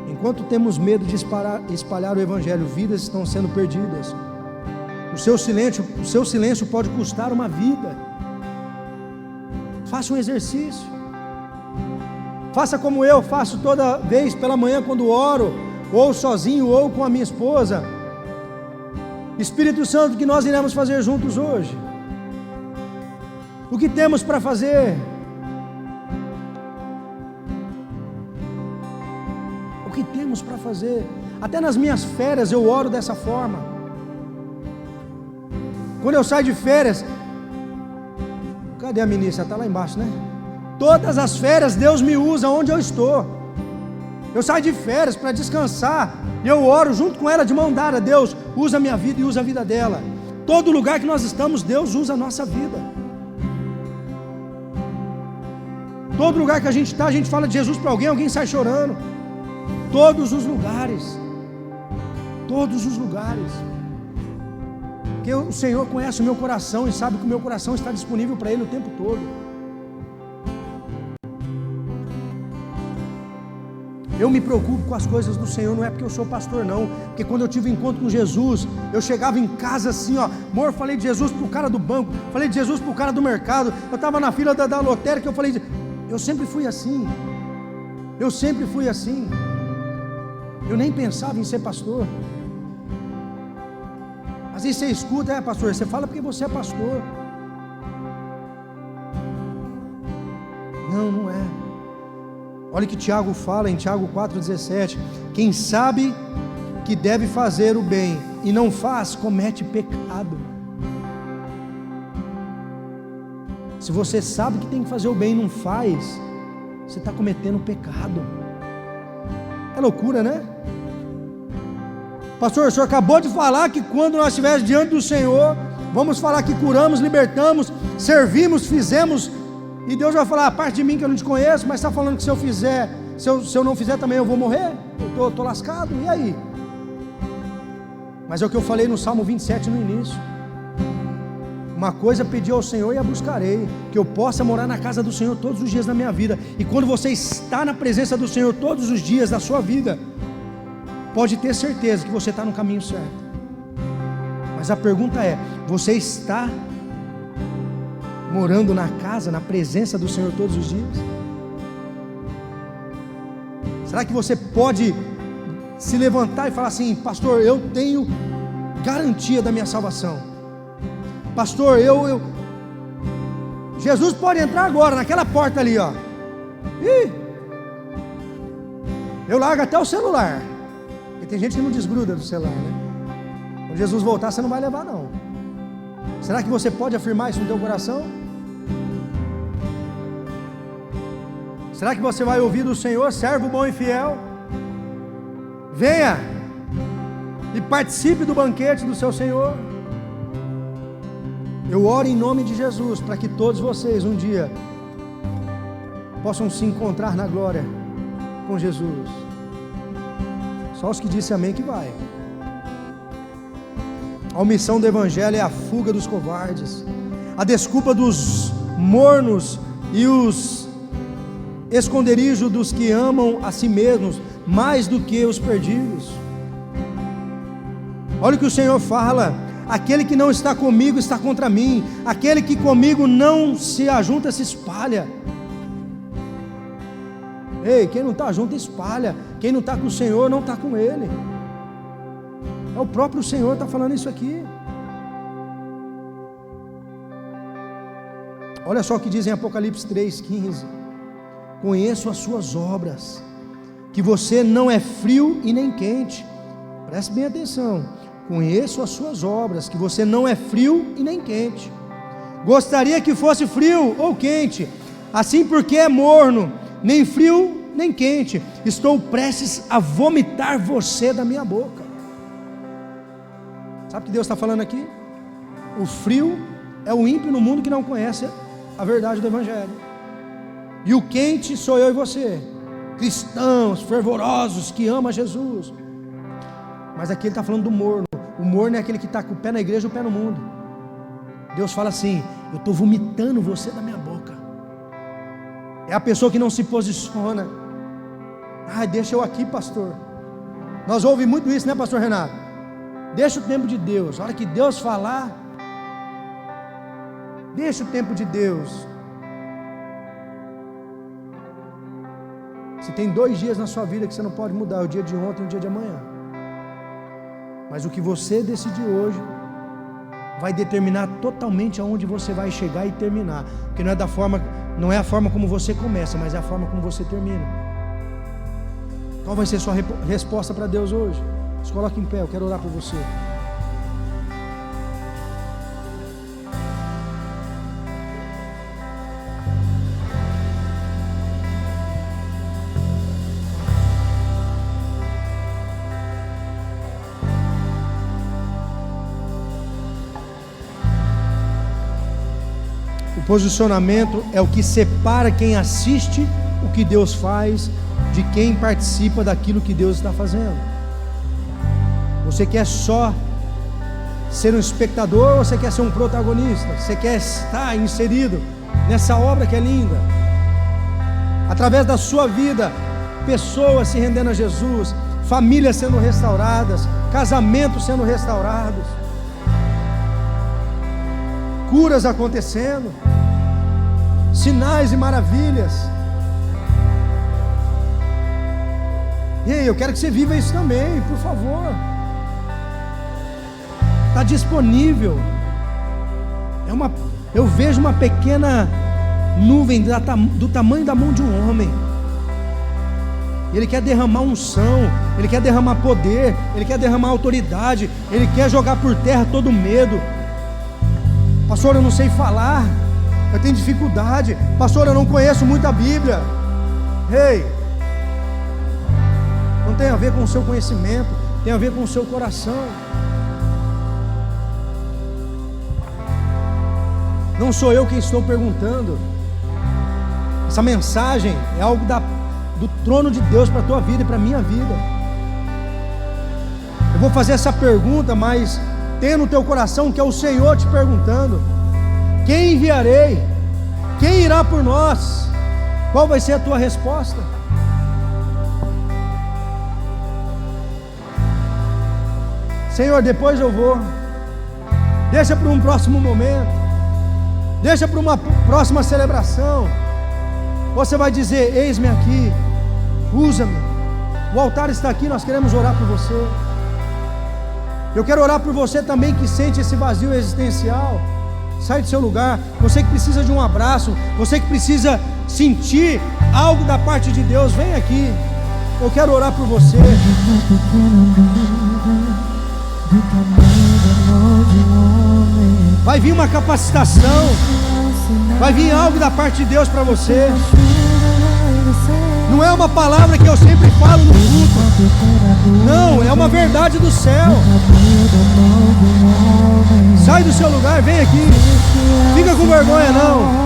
Enquanto temos medo de espalhar o evangelho, vidas estão sendo perdidas. O seu silêncio pode custar uma vida. Faça um exercício. Faça como eu faço toda vez pela manhã quando oro, ou sozinho, ou com a minha esposa. Espírito Santo, o que nós iremos fazer juntos hoje? O que temos para fazer? O que temos para fazer? Até nas minhas férias eu oro dessa forma. Quando eu saio de férias, cadê a ministra? Está lá embaixo, né? Todas as férias Deus me usa onde eu estou. Eu saio de férias para descansar, e eu oro junto com ela de mão dada. Deus usa a minha vida e usa a vida dela. Todo lugar que nós estamos, Deus usa a nossa vida. Todo lugar que a gente está, a gente fala de Jesus para alguém, alguém sai chorando. Todos os lugares. Todos os lugares. Porque o Senhor conhece o meu coração e sabe que o meu coração está disponível para Ele o tempo todo. Eu me preocupo com as coisas do Senhor, não é porque eu sou pastor não, porque quando eu tive um encontro com Jesus, eu chegava em casa assim, ó, amor, falei de Jesus para o cara do banco, falei de Jesus para o cara do mercado, eu estava na fila da lotérica, eu falei, eu sempre fui assim, eu nem pensava em ser pastor. Às vezes você escuta, pastor, você fala porque você é pastor. Não, não é. Olha o que Tiago fala em Tiago 4,17. Quem sabe que deve fazer o bem e não faz, comete pecado. Se você sabe que tem que fazer o bem e não faz, você está cometendo pecado. É loucura, né? Pastor, o senhor acabou de falar que quando nós estivermos diante do Senhor, vamos falar que curamos, libertamos, servimos, fizemos, e Deus vai falar: a parte de mim que eu não te conheço, mas está falando que se eu fizer, se eu não fizer também eu vou morrer? Eu estou lascado, e aí? Mas é o que eu falei no Salmo 27 no início: uma coisa pedi ao Senhor e a buscarei, que eu possa morar na casa do Senhor todos os dias da minha vida. E quando você está na presença do Senhor todos os dias da sua vida, pode ter certeza que você está no caminho certo. Mas a pergunta é: você está morando na casa, na presença do Senhor todos os dias? Será que você pode se levantar e falar assim: pastor, eu tenho garantia da minha salvação? Pastor, Jesus pode entrar agora naquela porta ali, ó. Eu largo até o celular, porque tem gente que não desgruda do celular, né? Quando Jesus voltar, você não vai levar, não. Será que você pode afirmar isso no teu coração? Será que você vai ouvir do Senhor: servo bom e fiel, venha e participe do banquete do seu Senhor? Eu oro em nome de Jesus para que todos vocês um dia possam se encontrar na glória com Jesus. Só os que dizem amém que vai. A omissão do Evangelho é a fuga dos covardes, a desculpa dos mornos e os esconderijos dos que amam a si mesmos mais do que os perdidos. Olha o que o Senhor fala: aquele que não está comigo está contra mim, aquele que comigo não se ajunta se espalha. Ei, quem não está junto espalha, quem não está com o Senhor não está com Ele. É o próprio Senhor que está falando isso aqui. Olha só o que diz em Apocalipse 3,15: conheço as suas obras, que você não é frio e nem quente. Preste bem atenção: conheço as suas obras, que você não é frio e nem quente. Gostaria que fosse frio ou quente, assim porque é morno, nem frio nem quente. Estou prestes a vomitar você da minha boca. Sabe o que Deus está falando aqui? O frio é o ímpio no mundo que não conhece a verdade do Evangelho, e o quente sou eu e você, cristãos fervorosos que amam Jesus. Mas aqui ele está falando do morno. O morno é aquele que está com o pé na igreja e o pé no mundo. Deus fala assim: eu estou vomitando você da minha boca. É a pessoa que não se posiciona. Deixa eu aqui, pastor. Nós ouvimos muito isso, né, pastor Renato? Deixa o tempo de Deus. A hora que Deus falar, deixa o tempo de Deus. Se tem 2 dias na sua vida que você não pode mudar, é o dia de ontem e o dia de amanhã. Mas o que você decidir hoje vai determinar totalmente aonde você vai chegar e terminar. Porque não é a forma como você começa, mas é a forma como você termina. Qual vai ser a sua resposta para Deus hoje? Se coloque em pé, eu quero orar por você. O posicionamento é o que separa quem assiste o que Deus faz de quem participa daquilo que Deus está fazendo. Você quer só ser um espectador ou você quer ser um protagonista? Você quer estar inserido nessa obra que é linda? Através da sua vida, pessoas se rendendo a Jesus, famílias sendo restauradas, casamentos sendo restaurados, curas acontecendo, sinais e maravilhas. E aí, eu quero que você viva isso também, por favor. Está disponível. Eu vejo uma pequena nuvem do tamanho da mão de um homem. Ele quer derramar unção, Ele quer derramar poder, Ele quer derramar autoridade, Ele quer jogar por terra todo medo. Pastor, eu não sei falar, eu tenho dificuldade. Pastor, eu não conheço muito a Bíblia. Ei, não tem a ver com o seu conhecimento, tem a ver com o seu coração. Não sou eu quem estou perguntando. Essa mensagem é algo do trono de Deus para a tua vida e para a minha vida. Eu vou fazer essa pergunta, mas tenha no teu coração que é o Senhor te perguntando: quem enviarei? Quem irá por nós? Qual vai ser a tua resposta? Senhor, depois eu vou. Deixa para um próximo momento. Deixa para uma próxima celebração. Você vai dizer: eis-me aqui, usa-me. O altar está aqui, nós queremos orar por você. Eu quero orar por você também que sente esse vazio existencial. Sai do seu lugar. Você que precisa de um abraço, você que precisa sentir algo da parte de Deus, vem aqui. Eu quero orar por você. Vai vir uma capacitação, vai vir algo da parte de Deus para você. Não é uma palavra que eu sempre falo no culto, não, é uma verdade do céu. Sai do seu lugar, vem aqui. Fica com vergonha não.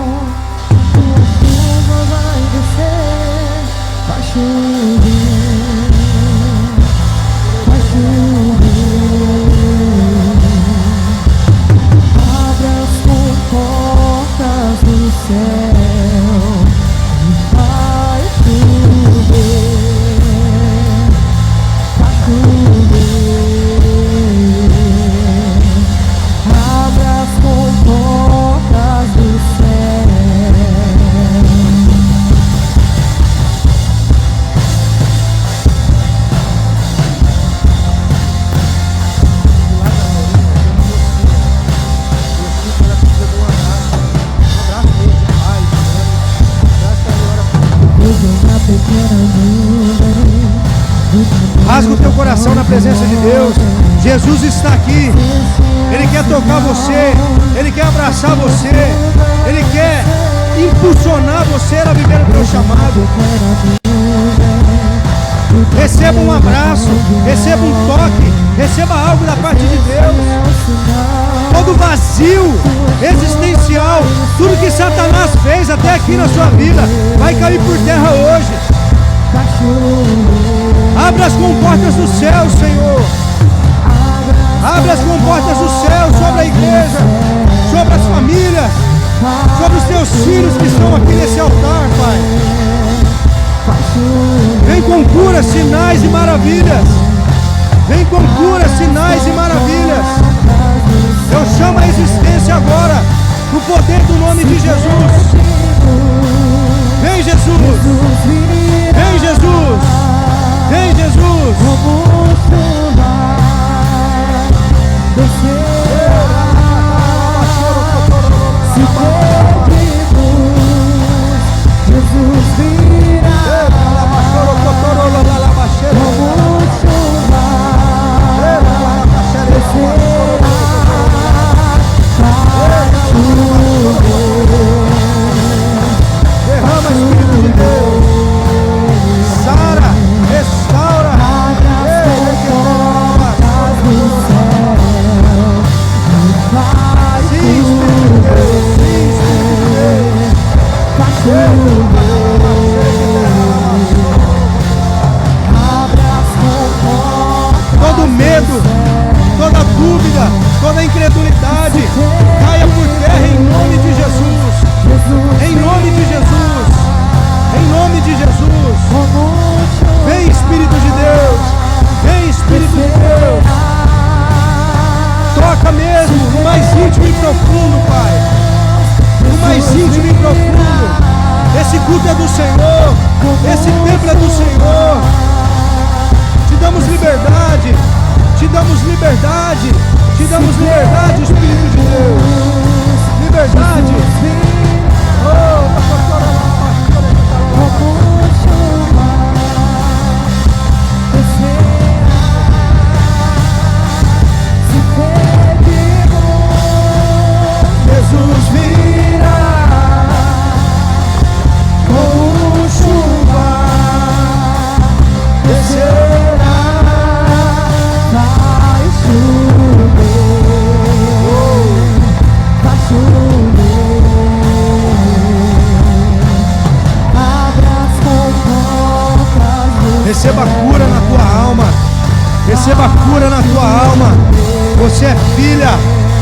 Abra as portas do céu e vai chover, vai chover. Abra as portas do céu. Rasga o teu coração na presença de Deus. Jesus está aqui. Ele quer tocar você. Ele quer abraçar você. Ele quer impulsionar você a viver o teu chamado. Receba um abraço. Receba um toque. Receba algo da parte de Deus. Todo vazio existencial, tudo que Satanás fez até aqui na sua vida, vai cair por terra hoje. Abra as comportas do céu, Senhor. Abra as comportas do céu sobre a igreja, sobre as famílias, sobre os teus filhos que estão aqui nesse altar, Pai. Vem com cura, sinais e maravilhas. Vem com cura, sinais e maravilhas. Eu chamo a existência agora, no poder do nome de Jesus. Vem, Jesus. Vem, Jesus. Vem, Jesus. Se pedimos, Jesus virá. Como chuva, descerá para chover. Derrama, Espírito de Deus. Sara, restaura. Sim, Espírito de Deus. Sim, Espírito de Deus. Todo medo, toda dúvida, toda incredulidade caia por terra em nome de Jesus. Em nome de Jesus. Em nome de Jesus. Vem, Espírito de Deus. Vem, Espírito de Deus. Toca mesmo no mais íntimo e profundo, Pai. No mais íntimo e profundo. Esse culto é do Senhor. Esse templo é do Senhor. Te damos liberdade. Te damos liberdade. Te damos liberdade, Espírito de Deus. Liberdade. Jesus virá como chuva. Receba cura na tua alma. Receba cura na tua alma. Você é filha.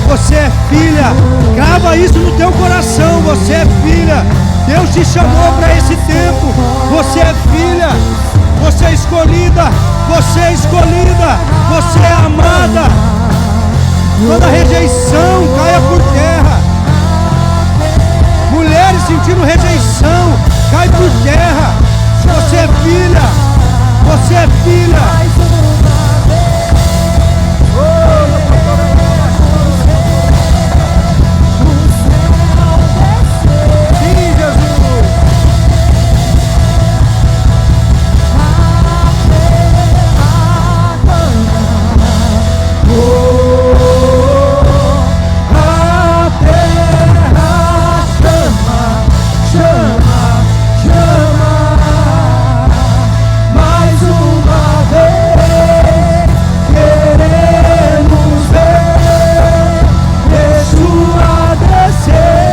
Você é filha. Grava isso no teu coração. Você é filha. Deus te chamou para esse tempo. Você é filha. Você é escolhida. Você é escolhida. Você é amada. Toda rejeição caia por terra. Mulheres sentindo rejeição, cai por terra. Você é filha. Você é filha. Sim, Jesus. A terra chama, mais uma vez queremos ver Yeshua descer.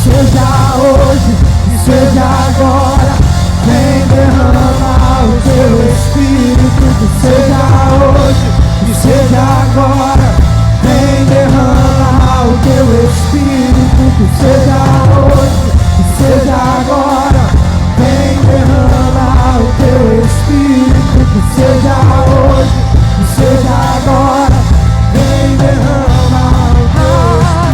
Seja hoje, seja agora, vem derrama o teu Espírito. Que seja hoje, que seja agora, vem derrama o teu Espírito. Que seja hoje, que seja agora, vem derrama o teu Espírito. Que seja hoje, que seja agora, vem derrama o teu Espírito.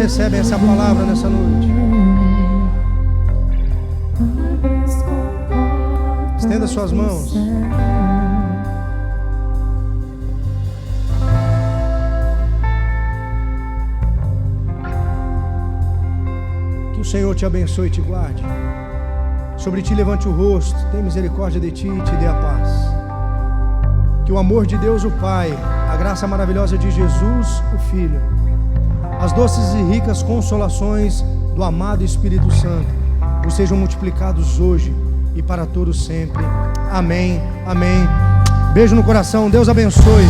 recebem essa palavra nessa noite? Estenda suas mãos. Que o Senhor te abençoe e te guarde. Sobre ti levante o rosto, tenha misericórdia de ti e te dê a paz. Que o amor de Deus o Pai, a graça maravilhosa de Jesus o Filho, as doces e ricas consolações do amado Espírito Santo vos sejam multiplicados hoje e para todos sempre. Amém, amém. Beijo no coração, Deus abençoe.